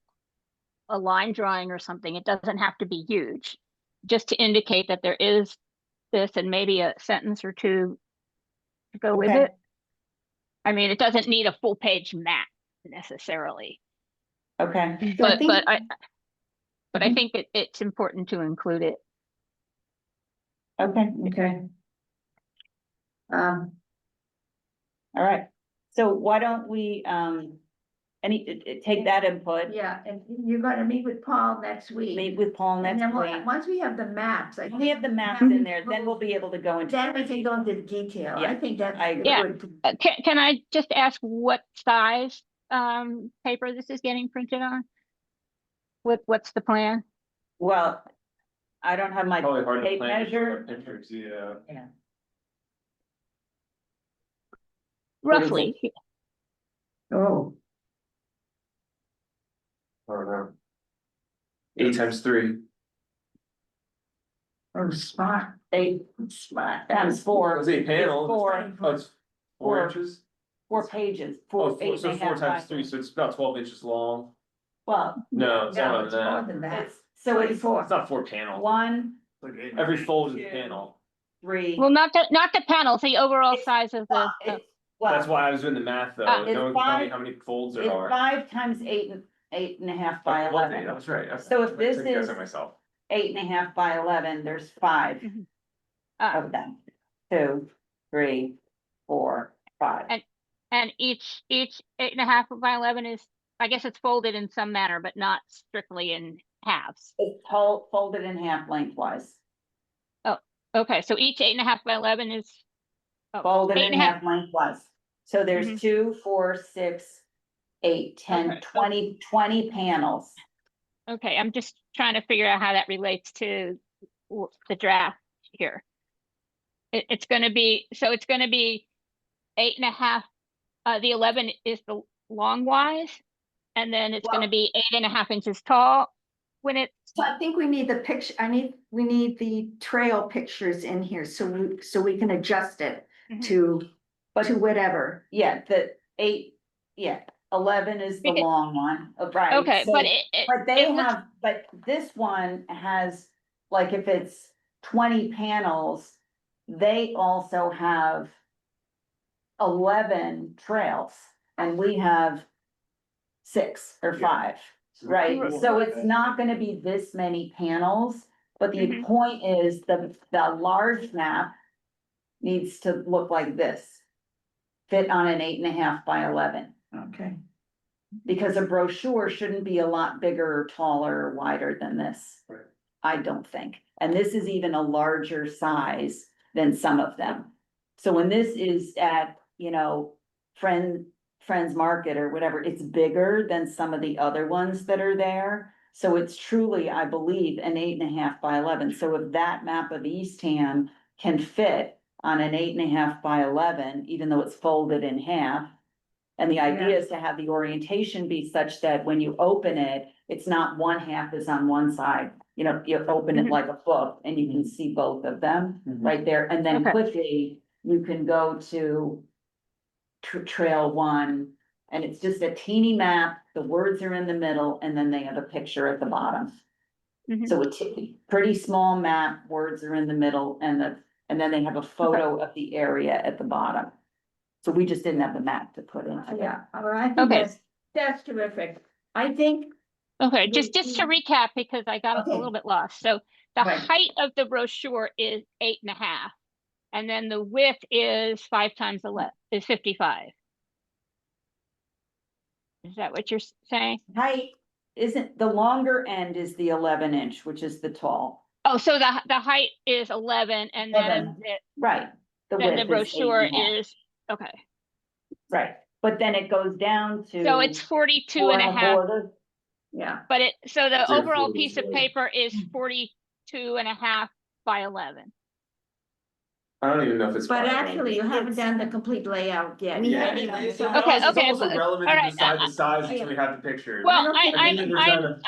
line drawing or something. It doesn't have to be huge, just to indicate that there is this and maybe a sentence or two to go with Okay. it. I mean, it doesn't need a full page map necessarily, Okay, So I think- but I think it's important to include it. okay, okay. all right. So why don't we, take that input, Yeah, and you're gonna meet with Paul next week. meet with Paul And next then week. once we have the maps, When we have the maps in there, then we'll be able to go into. Then we can go into detail, I Yeah, think that's I agree. Yeah. good. Can I just ask what size paper this is getting printed on? What's the plan? Well, I don't have my Probably hard to tape plan. measure. Pictures, yeah. What is it? Roughly, Oh, I don't know. 8 times 3. oh, smart, 8 smart. times 4. It's 8 It's panels. 4, Oh, it's 4 inches? 4 pages, Oh, 4, 4 8 so and a 4 half times by- 3, so it's about 12 inches long. Well, No, it's No, more it's than more that. than that. so it's Four. It's not 4 panels. 1, Every fold is a 2, panel. 3. well, not the panels, the overall It's- size of the, That's why I was doing the math though. Ah. No one It's can tell me 5 how many folds there It's are. 5 times 8 and a half by Oh, what day? 11. That was right. Okay. So if this I guess is- I myself. 8 and a half by 11, there's 5 of them. 2, 3, 4, 5. and each 8.5 by 11 is, I guess it's folded in some manner, but not strictly in halves. It's folded in half lengthwise, Okay, so each 8.5 by 11 is. oh, folded eight in and a half- half lengthwise. So there's Mhm. 2, 4, 6, 8, 10, Okay. 20 panels. Okay, I'm just trying to figure out how that relates to the draft here. It's gonna be 8.5, the 11 is the long wise, and then it's gonna Well- be 8.5 inches tall when it's, So I think we need the picture, we need the trail pictures in here, so we can adjust it Mhm. to whatever. Yeah, the 8, 11 is the Because- long one, right? okay, So- but But they it looks- have, but this one has, like, if it's 20 panels, they also have 11 trails, and we have 6 or 5, right? Right. So it's not gonna be this many panels, but the Mhm. point is the large map needs to look like this. Fit on an 8.5 by 11. Okay, Because a brochure shouldn't be a lot bigger, or taller, or wider than this. Right. I don't think, and this is even a larger size than some of them. So when this is at, Friends Market or whatever, it's bigger than some of the other ones that are there. So it's truly, I believe, an 8.5 by 11, so if that map of Eastham can fit on an 8.5 by 11, even though it's folded in half. And the idea is to have the orientation be such that when you open it, it's not one half is on one side. You open it Mhm. like a book and you can see both of them Mhm. right there. And then Okay. quickly, you can go to Trail 1. And it's just a teeny map, the words are in the middle, and then they have a picture at the bottom. Mhm. So it's a pretty small map, words are in the middle, and then they have a photo of the area at the bottom. So we just didn't have the map to put in. Yeah, all right, I think Okay. that's terrific. I think, Okay, The- just to recap, because I got a Okay. little bit lost. So the Right. height of the brochure is 8.5. And then the width is 5 times 11, is 55. Is that what you're saying? Height isn't, the longer end is the 11-inch, which is the tall. Oh, so the height is 11 and then 11. Right. The then the width is brochure 8.5. is, okay. Right, but then it goes down to. So it's 42 4 and a half, 1/4. yeah, but so the It's in overall 40, piece of yeah. paper is 42 and a half by 11. I don't even know if it's. but 5. actually, you haven't done the complete layout yet. We Yeah, haven't it's done also- Okay, it's okay, also but- relevant all to right, decide the size until we have the picture. Well, don't think- I think we're trying to-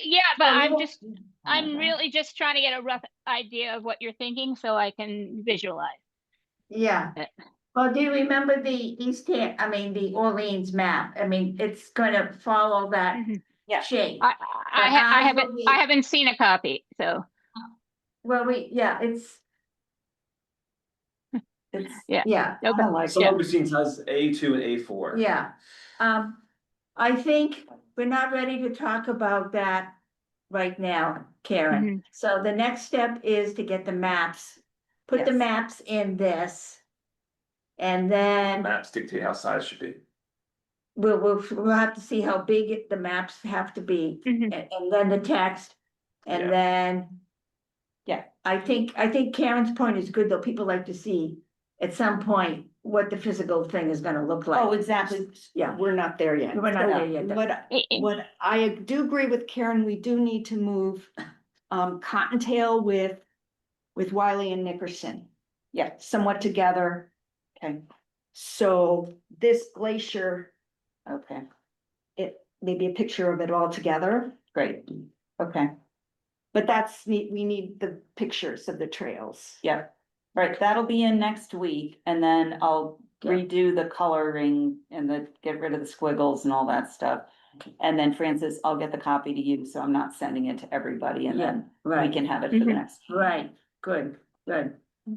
yeah, but Well, you I'm won't- just, I'm really just trying to get a rough idea of what you're thinking so I can visualize. Yeah. Uh, Well, do you remember the the Orleans map? I mean, it's gonna follow that Mhm. Yeah. shape. I ours haven't, will be- I haven't seen a copy, so, Well, It's, yeah, okay. I like Some Yeah. of the machines has A2 and A4. yeah. I think we're not ready to talk about that right now, Karen. Mhm. So the next step is to get the maps, put the Yes. maps in this. And then Maps dictate how size should be. we'll have to see how big the maps have to be, Mhm. and then the text. Yeah. And then, yeah, I think Karen's point is good, though. People like to see at some point what the physical thing is gonna look like. oh, exactly. Yeah. We're not there yet. We're not So there yet. What I do agree with Karen, we do need to move Cottontail with Wiley and Nickerson. Yeah, somewhat together. Okay. So this glacier, Okay, maybe a picture of it all together, great. Okay, but we need the pictures of the trails. yeah. Right, that'll be in next week, and then I'll Yeah. redo the coloring and get rid of the squiggles and all that stuff. And then Francis, I'll get the copy to you, so I'm not sending it to everybody, and Yeah, then we right. can have it for the Mhm. next. Right, good.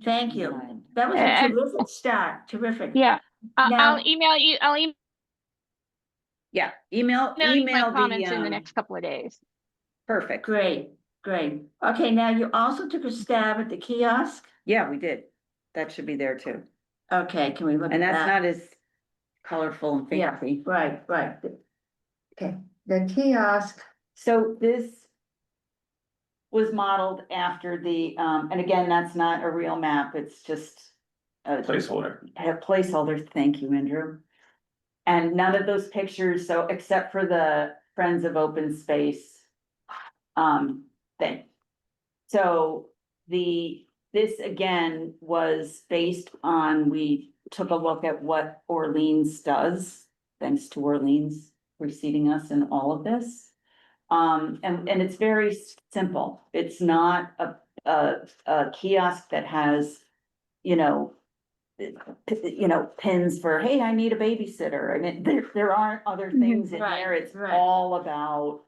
Thank you. Fine. That was a And- terrific start, terrific. Yeah, Now- I'll email you Yeah, email my comments in the the, next couple of days. perfect. Great. Okay, now you also took a stab at the kiosk. Yeah, we did. That should be there too. Okay, can we look at And that's that? not as colorful and Yeah. fancy. Right. Okay, the kiosk, So this was modeled after the, and again, that's not a real map, it's just a Placeholder. placeholder. Thank you, Andrew. And none of those pictures, so except for the Friends of Open Space thing. So this again was based on, we took a look at what Orleans does, thanks to Orleans preceding us in all of this. And it's very simple. It's not a kiosk that has, you know, pins for, hey, I need a babysitter. I mean, there aren't other things in there. Right, It's right. all about,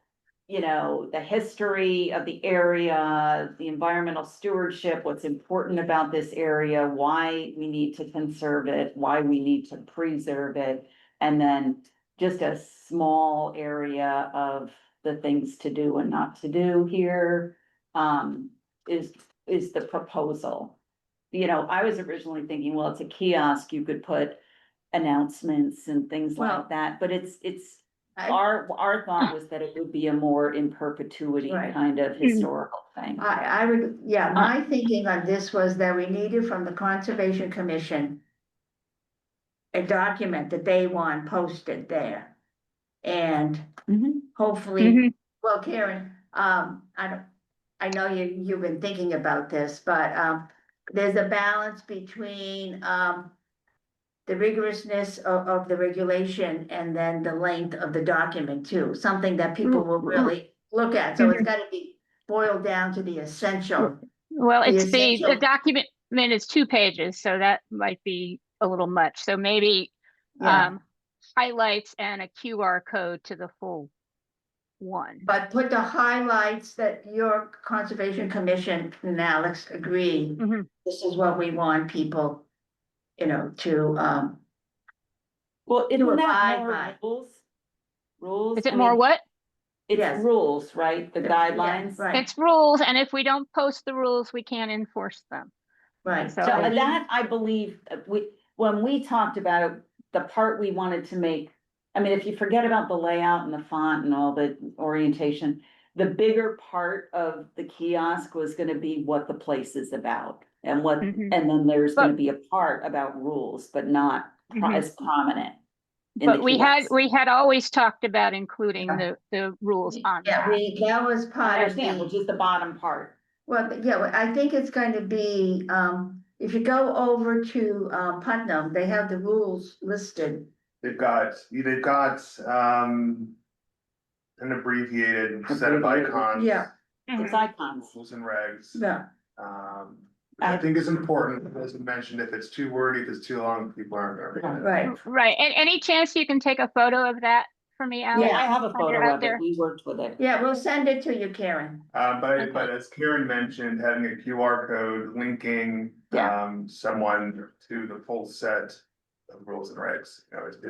you know, the history of the area, the environmental stewardship, what's important about this area, why we need to conserve it, why we need to preserve it. And then just a small area of the things to do and not to do here, is the proposal. You know, I was originally thinking, well, it's a kiosk, you could put announcements and things Well, like that, but it's, I- our thought was that it would be a more in perpetuity Right. kind of historical thing. I would, yeah, my thinking on this was that we needed from the Conservation Commission a document that they want posted there. And Mhm. hopefully, Mhm. well, Karen, I know you've been thinking about this, but, there's a balance between, the rigorousness of the regulation and then the length of the document too, something that people will really look at. So it's gotta be boiled down to the essential. Well, The it's the essential- document is 2 pages, so that might be a little much. So maybe Yeah. highlights and a QR code to the full one. But put the highlights that your Conservation Commission and Alex agree, Mhm. this is what we want people, to, Well, To isn't that abide more by. rules? Rules? Is it I more mean, what? It's Yes. rules, right? The Yeah, guidelines? right. It's rules, and if we don't post the rules, we can't enforce them. Right. So So I think- that, I believe, when we talked about it, the part we wanted to make, I mean, if you forget about the layout and the font and all the orientation, the bigger part of the kiosk was gonna be what the place is about. And what, Mhm. and then there's gonna But- be a part about rules, but not Mhm. as prominent. in the But we kiosk. had always talked about including the rules on Yeah, that. that was I part of understand, which is the bottom part. well, but yeah, I think it's going to be, if you go over to, Putnam, they have the rules listed. They've got an abbreviated set of Abbreviated. icons. Yeah. It's Mhm. icons. Rules and regs. Yeah, Which I think is important, as you mentioned, if it's too wordy, if it's too long, people aren't gonna read it. right. Right, and any chance you can take a photo of that for me, Alex? Yeah, I have a When you're photo out of it, there? we worked with it. Yeah, we'll send it to you, Karen. But as Karen mentioned, having a QR code linking, someone to the full set of rules and regs,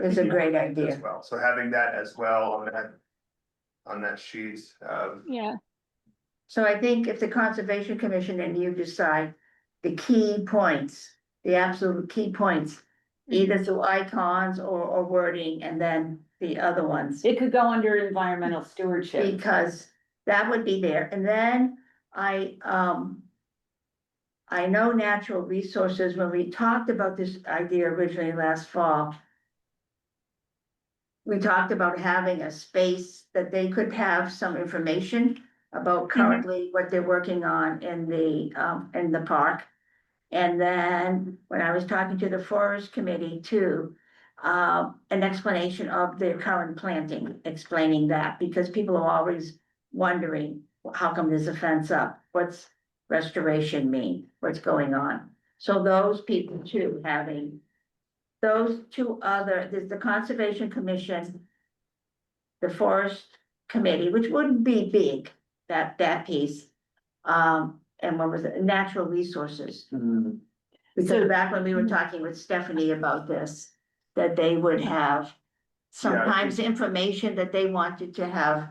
Is a great as idea. well. So having that as well on that sheet, Yeah, So I think if the Conservation Commission and you decide the key points, the absolute key points, either through icons or wording, and then the other ones. It could go under environmental stewardship. Because that would be there, and then I know natural resources, when we talked about this idea originally last fall. We talked about having a space that they could have some information about currently what they're working on in the park. And then when I was talking to the Forest Committee too, an explanation of their current planting, explaining that, because people are always wondering, how come there's a fence up? What's restoration mean? What's going on? So those people too, having those two other, there's the Conservation Commission, the Forest Committee, which wouldn't be big, that piece. And what was it? Natural Resources. Because So- back when we were talking with Stephanie about this, that they would have sometimes information that they wanted to have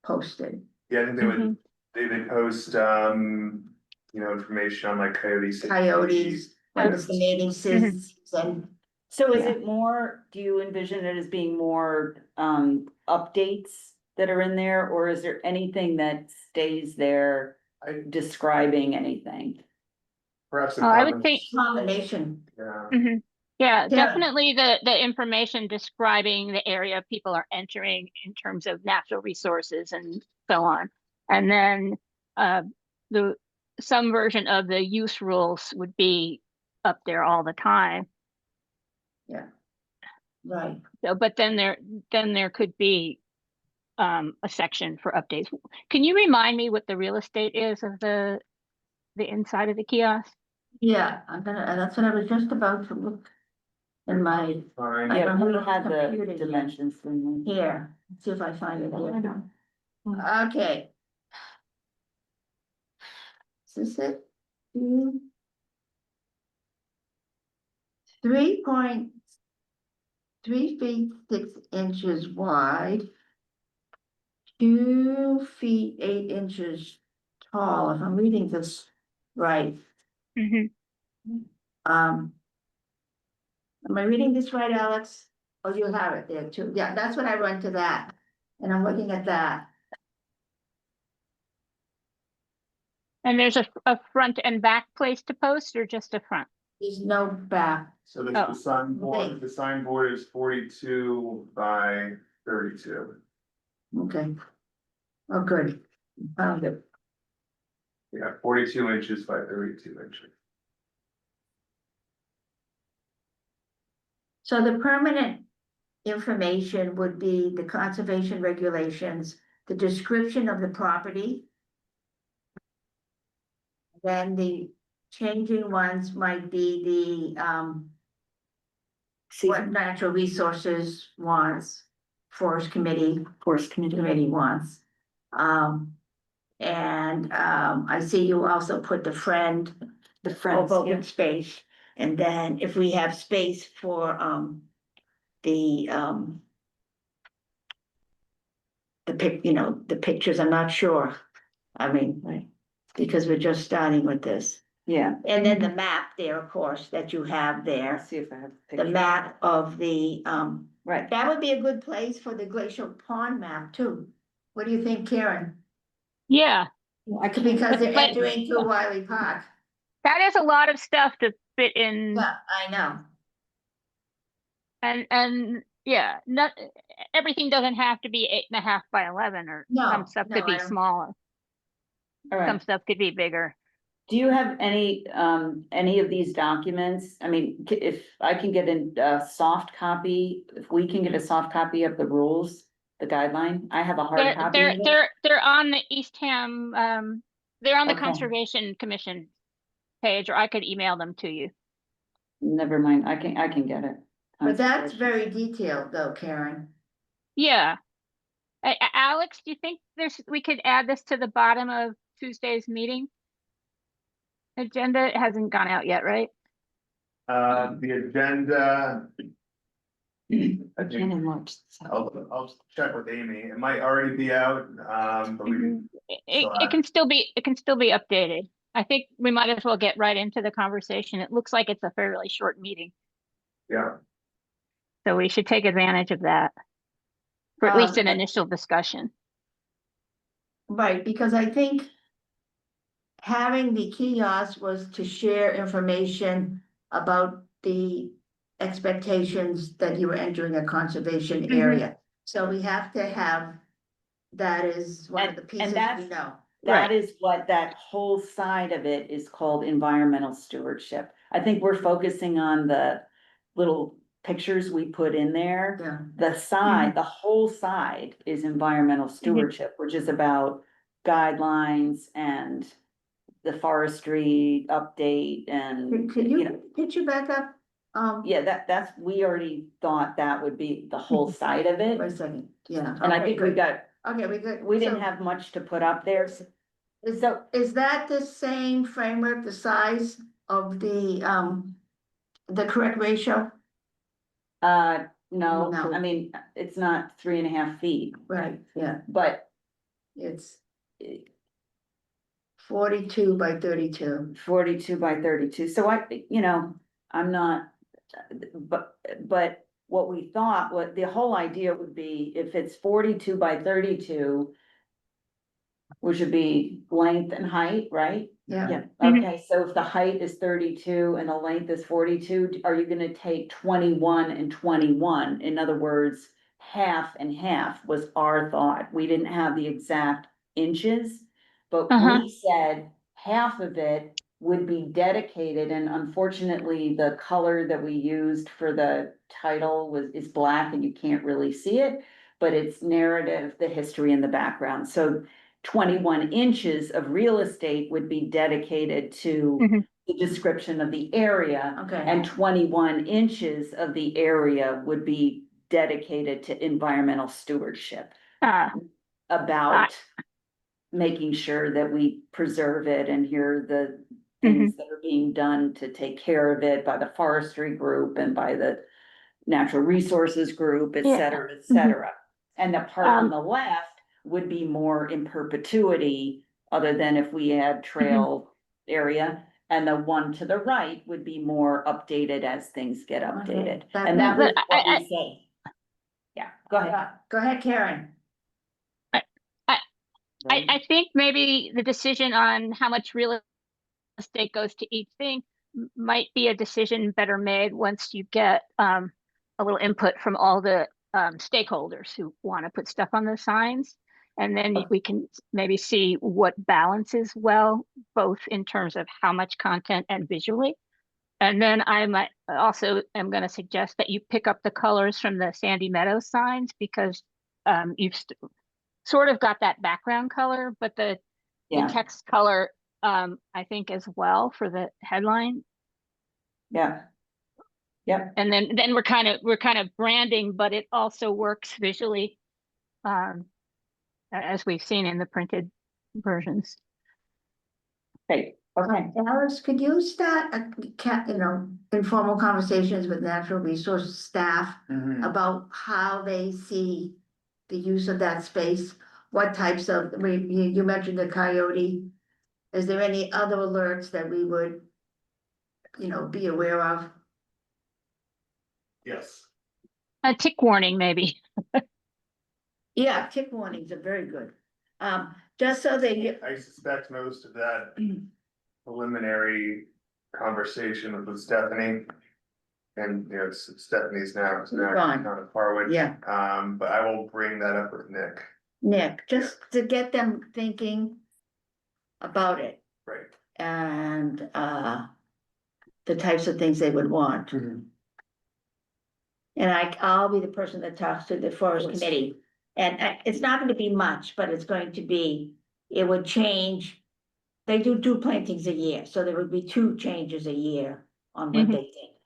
posted. yeah, I think they post, information on like coyotes. Coyotes, when it's the mating season. So is Yeah. it more, do you envision it as being more updates that are in there, or is there anything that stays there describing anything? Perhaps. Oh, I would think, Combination, Yeah. yeah, Yeah. definitely the information describing the area people are entering in terms of natural resources and so on. And then some version of the use rules would be up there all the time. right. So, but then there could be a section for updates. Can you remind me what the real estate is of the inside of the kiosk? Yeah, that's what I was just about to look in my, Fine. I Yeah, don't we have had a the computer here. dimensions. Here, see if I find it here. Okay. Is this it? 3.3 feet 6 inches wide. 2 feet 8 inches tall, if I'm reading this right. Mhm. Am I reading this right, Alex? Oh, you have it there too. Yeah, that's what I run to that. And I'm looking at that. And there's a front and back place to post, or just a front? There's no back. So the Oh. signboard is 42 by 32. Okay. Oh, good. Found it. Yeah, 42 inches by 32 inches. So the permanent information would be the conservation regulations, the description of the property. Then the changing ones might be the what natural resources wants, forest committee wants. I see you also put the friend of open space, and then if we have space for, the the pictures, I'm not sure. I mean, Right. because we're just starting with this. Yeah. And then the map there, of course, that you have there, Let's see if I have. a the picture. map of the, Right. that would be a good place for the glacial pond map too. What do you think, Karen? Yeah, Because they're But- entering through Wiley Park. that is a lot of stuff to fit in. Yeah, I know. And yeah, not, everything doesn't have to be 8.5 by 11, or No, some stuff no, could I be don't- smaller, All some right. stuff could be bigger. Do you have any of these documents? I mean, if I can get a soft copy, if we can get a soft copy of the rules, the guideline, I have a hard They're, copy they're, of it. they're on the Eastham, they're on the Okay. Conservation Commission page, or I could email them to you. Never mind, I can get it. But that's very detailed though, Karen. Yeah. Alex, do you think we could add this to the bottom of Tuesday's meeting agenda? It hasn't gone out yet, right? The agenda. I think I'll check with Amy. It might already be out, but we, Mhm. so It can still be, updated. I think we might as well get right into the conversation. It looks like it's a fairly short meeting, yeah. so we should take advantage of that. For at least an initial discussion. Right, because I think having the kiosk was to share information about the expectations that you were entering a conservation Mhm. area. So we have to have, that is one of the And pieces we that's- know. That Right. is what that whole side of it is called, environmental stewardship. I think we're focusing on the little pictures we put in there. Yeah. The side, the whole side is environmental stewardship, which is about guidelines and the forestry update and, Can you you know, picture back up? yeah, that's, we already thought that would be the whole side of Wait a it. second, yeah. And I okay, think we good. got, Okay, we didn't so have much to put up there. Is that the same framework, the size of the correct ratio? No, No. I mean, it's not 3.5 feet, Right, yeah, but it's 42 by 32. 42 by 32, so I'm not, but what we thought, what the whole idea would be, if it's 42 by 32. Which would be length and height, right? Yeah. Mhm. Okay, so if the height is 32 and the length is 42, are you gonna take 21 and 21? In other words, half and half was our thought. We didn't have the exact inches. But Uh-huh. we said half of it would be dedicated, and unfortunately, the color that we used for the title is black and you can't really see it. But it's narrative, the history and the background. So 21 inches of real estate would be dedicated to Mhm. the description of the area. Okay. And 21 inches of the area would be dedicated to environmental stewardship, about making sure that we preserve it, and here are the things that are being done to take care of it by the forestry group and by the natural resources group, et Yeah. cetera, et cetera. And the part on the left would be more in perpetuity, other than if we had trail area. And the one to the right would be more updated as things get updated. That- And that was But what we say. Yeah, go ahead. Go ahead, Karen. I think maybe the decision on how much real estate goes to each thing might be a decision better made once you get a little input from all the stakeholders who want to put stuff on the signs. And then we can maybe see what balances well, both in terms of how much content and visually. And then I might also am going to suggest that you pick up the colors from the Sandy Meadow signs, because you've sort of got that background color, but the Yeah, text color, I think as well for the headline. yeah. Yep. And then we're kind of branding, but it also works visually. As we've seen in the printed versions. Great, okay. Alex, could you start informal conversations with natural resources staff about how they see the use of that space? What types of, I mean, you mentioned the coyote. Is there any other alerts that we would, be aware of? Yes. A tick warning, maybe. Yeah, tick warnings are very good. Just so they get, I suspect most of that preliminary conversation with Stephanie. And, Stephanie's now Gone. not a Harwood. yeah, But I will bring that up with Nick. Nick, just to get them thinking about it Right. and, the types of things they would want. And I'll be the person that talks to the forest committee. And it's not gonna be much, but it's going to be, it would change. They do 2 plantings a year, so there would be 2 changes a year on what they think.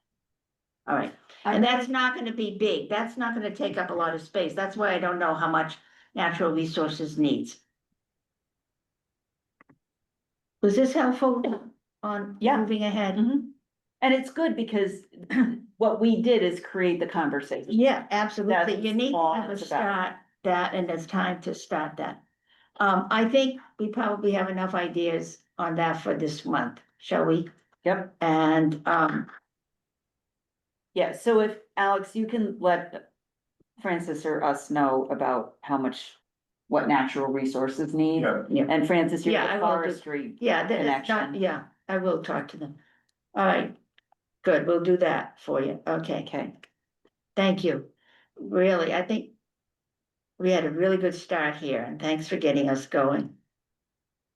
All right, and that's not gonna be big, that's not gonna take up a lot of space, that's why I don't know how much natural resources needs. Was this helpful on Yeah. moving ahead? Mhm. And it's good because what we did is create the conversation. Yeah, absolutely, That's you need to all have a it's about. start that, and it's time to start that. I think we probably have enough ideas on that for this month, shall we? Yep. And, Yeah, so if, Alex, you can let Francis or us know about how much, what natural resources need. Yeah. And Francis, you're Yeah, I the will do- forestry. yeah, that's not, Connection. yeah, I will talk to them. All right, good, we'll do that for you, okay, Okay, thank you. Really, I think we had a really good start here, and thanks for getting us going.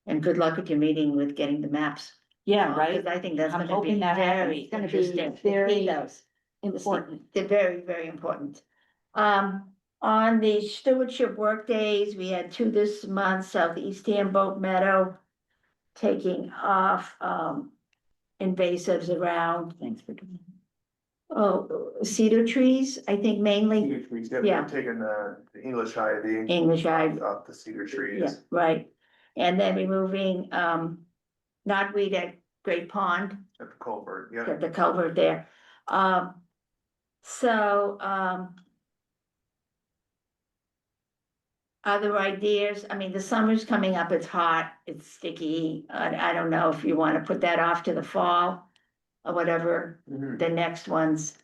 And good luck with your meeting with getting the maps. yeah, right. Because I think that's I'm gonna be hoping that happens. very It's gonna be interesting. very Those. important. They're very, very important. On the stewardship work days, we had 2 this month, Southeast Boat Meadow. Taking off, invasives around. Thanks for doing. Cedar trees, I think mainly Cedar trees, yeah, Yeah. they've taken the English ivy. English ivy. Off the cedar Yeah, trees. right. And then removing, knotweed at Great Pond, At the culvert, yeah. at the culvert there. So, other ideas, I mean, the summer's coming up, it's hot, it's sticky, I don't know if you wanna put that off to the fall. Or whatever, Mhm. the next ones.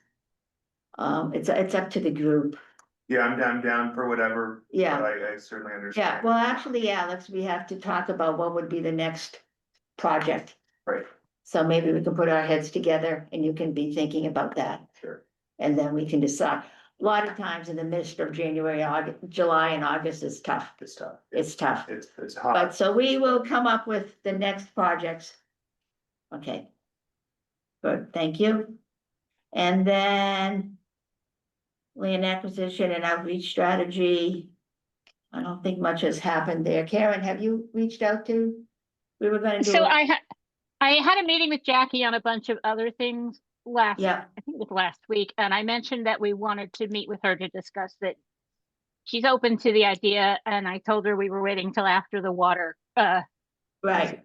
It's up to the group, Yeah, I'm down for whatever. Yeah. But I certainly understand. yeah, well, actually, Alex, we have to talk about what would be the next project. Right, So maybe we can put our heads together and you can be thinking about that. sure. And then we can decide. A lot of times in the midst of January, August, July and August is tough. It's tough. It's tough. It's hot. But so we will come up with the next projects. Okay. Good, thank you. And then land acquisition and outreach strategy. I don't think much has happened there. Karen, have you reached out to? We were gonna do. So I had a meeting with Jackie on a bunch of other things last, Yeah, I think it was last week, and I mentioned that we wanted to meet with her to discuss that. She's open to the idea, and I told her we were waiting till after the water, right,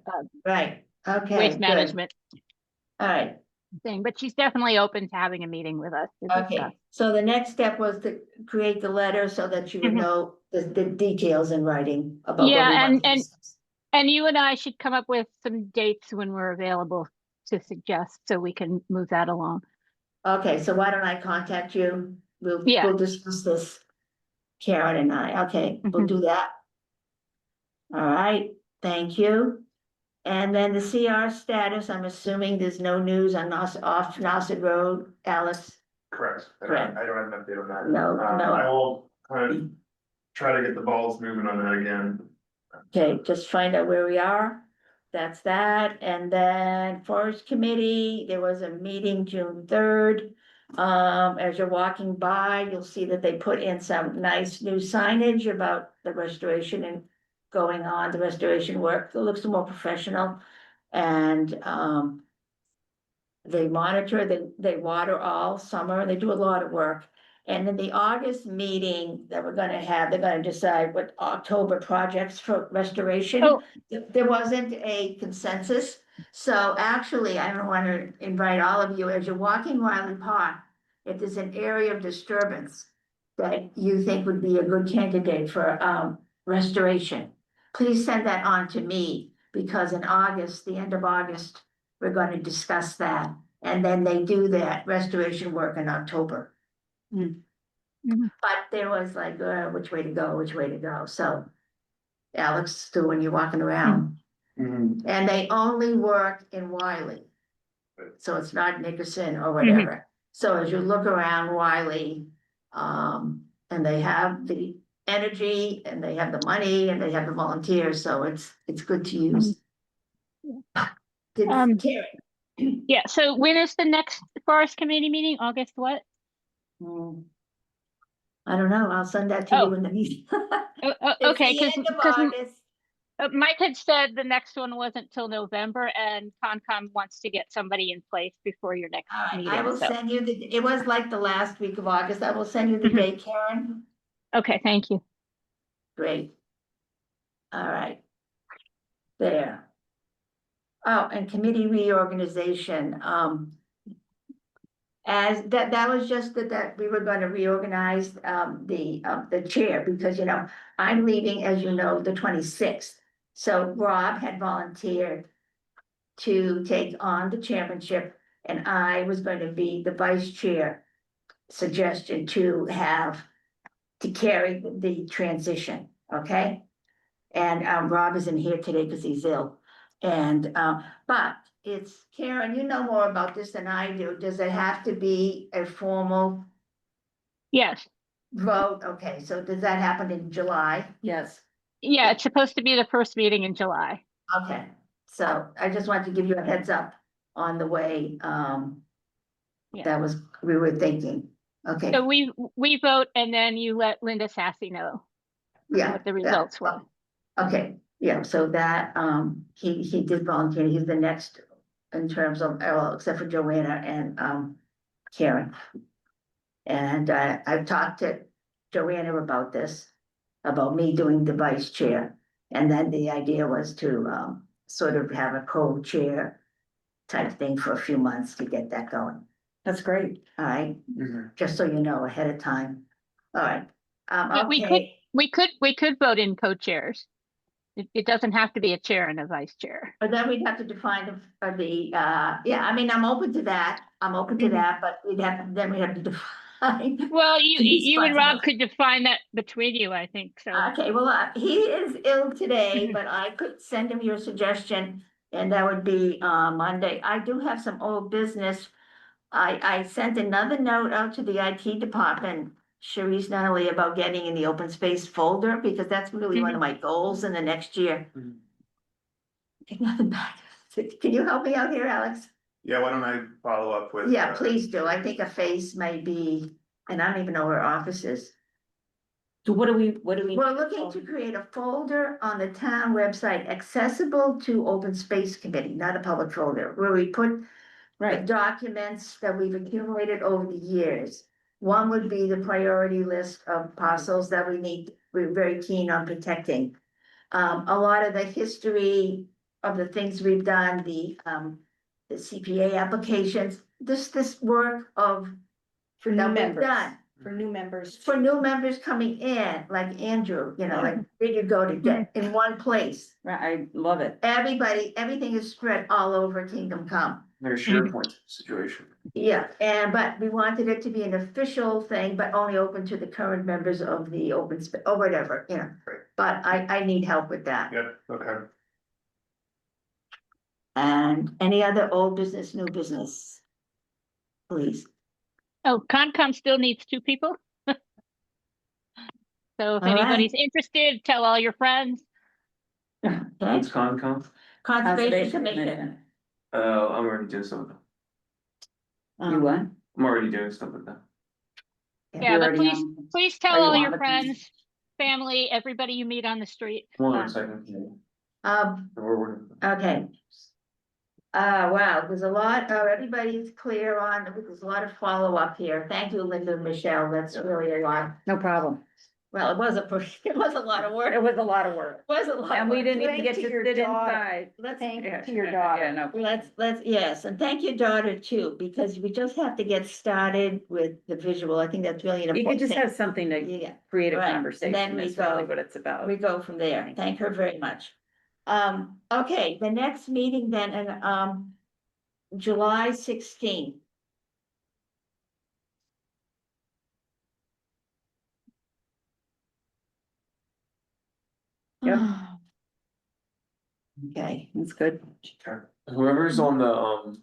right, okay, waste good. management All right, thing, but she's definitely open to having a meeting with us to discuss. okay, so the next step was to create the letter so that you would Mhm. know the details in writing about what we Yeah, want to and discuss. and you and I should come up with some dates when we're available to suggest, so we can move that along. Okay, so why don't I contact you? Yeah. We'll discuss this. Karen and I, okay, we'll Mhm. do that. All right, thank you. And then the CR status, I'm assuming there's no news on off Nauset Road, Alice? Correct. Correct. I don't have an update on that. No, no. I will kind of try to get the balls moving on that again. Okay, just find out where we are. That's that. And then Forest Committee, there was a meeting June 3rd. As you're walking by, you'll see that they put in some nice new signage about the restoration and going on, the restoration work. It looks more professional. And, They monitor, they water all summer, they do a lot of work. And then the August meeting that we're gonna have, they're gonna decide what October projects for restoration. Oh. There wasn't a consensus, so actually, I don't wanna invite all of you, as you're walking Wiley Park, if there's an area of disturbance that you think would be a good candidate for, restoration, please send that on to me, because in August, the end of August, we're gonna discuss that, and then they do that restoration work in October. But there was like, which way to go, which way to go, so. Alex, too, when you're walking around, Mhm. and they only work in Wiley. So it's not Nickerson or whatever, so as you look around Wiley, and they have the energy, and they have the money, and they have the volunteers, so it's good to use. Did Um, Karen? Yeah, so when is the next forest committee meeting? August what? I don't know, I'll send that to you Oh. in the meeting. Oh, It's okay, the end of because August. Mike had said the next one wasn't till November, and Concom wants to get somebody in place before your next All right, I meeting, will so, send you it was like the last week of August, I will send you the Mhm. date, Karen. okay, thank you. Great. All right. There. Oh, and committee reorganization, as that was just that we were gonna reorganize, the chair, because, I'm leaving, as you know, the 26th. So Rob had volunteered to take on the chairmanship, and I was going to be the vice chair. Suggestion to carry the transition, okay? And Rob isn't here today because he's ill. And but it's Karen, you know more about this than I do. Does it have to be a formal Yes, vote? Okay, so does that happen in July? Yes. yeah, it's supposed to be the first meeting in July. Okay, so I just wanted to give you a heads up on the way Yeah. that was, we were thinking. Okay, So we vote and then you let Linda Sassy know yeah. what the yeah. results were. Okay, yeah, so that, he did volunteer, he's the next in terms of, well, except for Joanna and, Karen. And, I've talked to Joanna about this, about me doing the vice chair. And then the idea was to, sort of have a co-chair type thing for a few months to get that going, That's great. all right? Just so you know ahead of time, all right. We Okay. we could vote in co-chairs. It doesn't have to be a chair and a vice chair. But then we'd have to define yeah, I mean, I'm open to that, but we'd have to define. Well, These you and Rob responsibilities. could define that between you, I think, so. Okay, well, he is ill today, but I could send him your suggestion, and that would be, Monday. I do have some old business. I sent another note out to the IT department, Sharice Nunley, about getting in the open space folder, because that's really one of my goals in the next year. Mhm. Get nothing back. Can you help me out here, Alex? Yeah, why don't I follow up with? Yeah, please do. I think a face might be, and I don't even know where our office is. So what do we? We're looking to create a folder on the town website accessible to open space committee, not a public folder, where we put the Right, documents that we've accumulated over the years. One would be the priority list of parcels that we're very keen on protecting. A lot of the history of the things we've done, the CPA applications, this work of For new that we've members, done. for new members. For new members coming in, like Andrew, like where you go to get in one place. right, I love it. Everything is spread all over Kingdom Come. Their SharePoint situation. Yeah, but we wanted it to be an official thing, but only open to the current members of the open space or whatever, Right. But I need help with that. Yep, okay. And any other old business, new business? Please. Oh, Concom still needs 2 people. So if All right. anybody's interested, tell all your friends. Okay, What's Concom? Conservation Commission. Oh, I'm already doing some of them. You what? I'm already doing stuff with them. Yeah, but already please Are tell you all on your with me? friends, family, everybody you meet on the street. Hold on Um, a second. Um, We're working. okay. Wow, there's a lot, everybody's clear on, there's a lot of follow-up here. Thank you, Linda and Michelle, that's really a lot. No problem. Well, it was it was a lot of work. It was a lot of work. Was a lot. And of we work. didn't even Thank get to your sit daughter. inside. Let's Thank Yeah, to your yeah, daughter. no. let's, yes, and thank your daughter too, because we just have to get started with the visual. I think that's really an You important could just thing. have something to Yeah, create a right. And conversation, then we that's really go. what it's about. we go from there. Thank her very much. Okay, the next meeting then, and, July 16th. Yep. Okay, That's good. Whoever's on the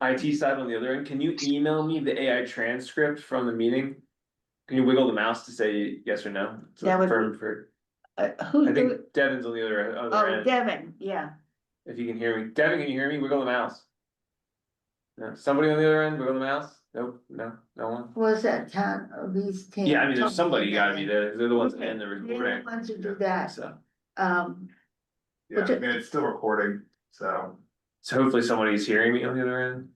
IT side on the other end, can you email me the AI transcript from the meeting? Can you wiggle the mouse to say yes or no? It's That would be- confirmed for, who's I doing? think Devin's on the other Oh, end, Devin, yeah. if you can hear me. Devin, can you hear me? Wiggle the mouse. No, somebody on the other end, wiggle the mouse? Nope, no one. Was that town, these? Yeah, I mean, there's somebody gotta be there, they're the ones in the They're the recording. ones who do that. So, Um, Yeah, Which I it- mean, it's still recording, so so hopefully somebody's hearing me on the other end.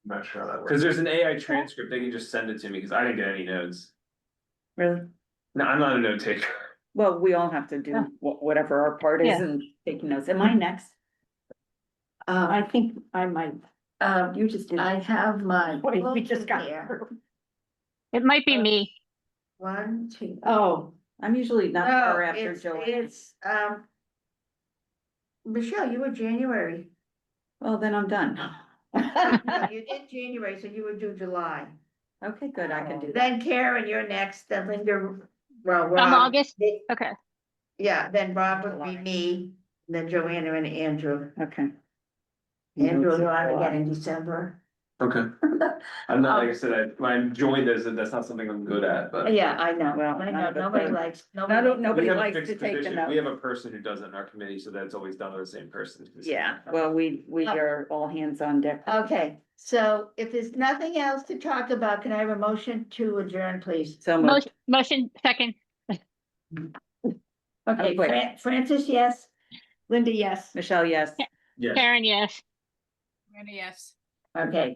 I'm not sure how that works. Cause there's an AI transcript, they can just send it to me, cause I didn't get any notes. Really? No, I'm not a note taker. Well, we all have to Yeah. do whatever our part is Yeah. and taking notes. Am I next? I think I might, you just did. I have my. Wait, we book just got here. through. It might be me. 1, 2. Oh, I'm usually not No, far after Joanne. it's, Michelle, you were January. Well, then I'm done. No, you did January, so you would do July. Okay, good, I can do that. Then Karen, you're next, then Linda, well, Rob. I'm August. Okay. Yeah, then Rob would be July. me, then Joanna and Andrew. Okay. Andrew, you're on again in December. Okay. I'm not, like I said, I joined as, that's not something I'm good at, but. Yeah, I know, Well, I none know, of us nobody are. likes, I nobody. don't know. Nobody We have a likes fixed to take the position. We have notes. a person who does it in our committee, so that's always done with the same person. Yeah, well, we are all hands on deck. Okay, so if there's nothing else to talk about, can I have a motion to adjourn, please? So much. Motion second. Okay, wait. Francis, yes? Linda, yes. Michelle, yes. Yes. Karen, yes. Randy, yes. Okay,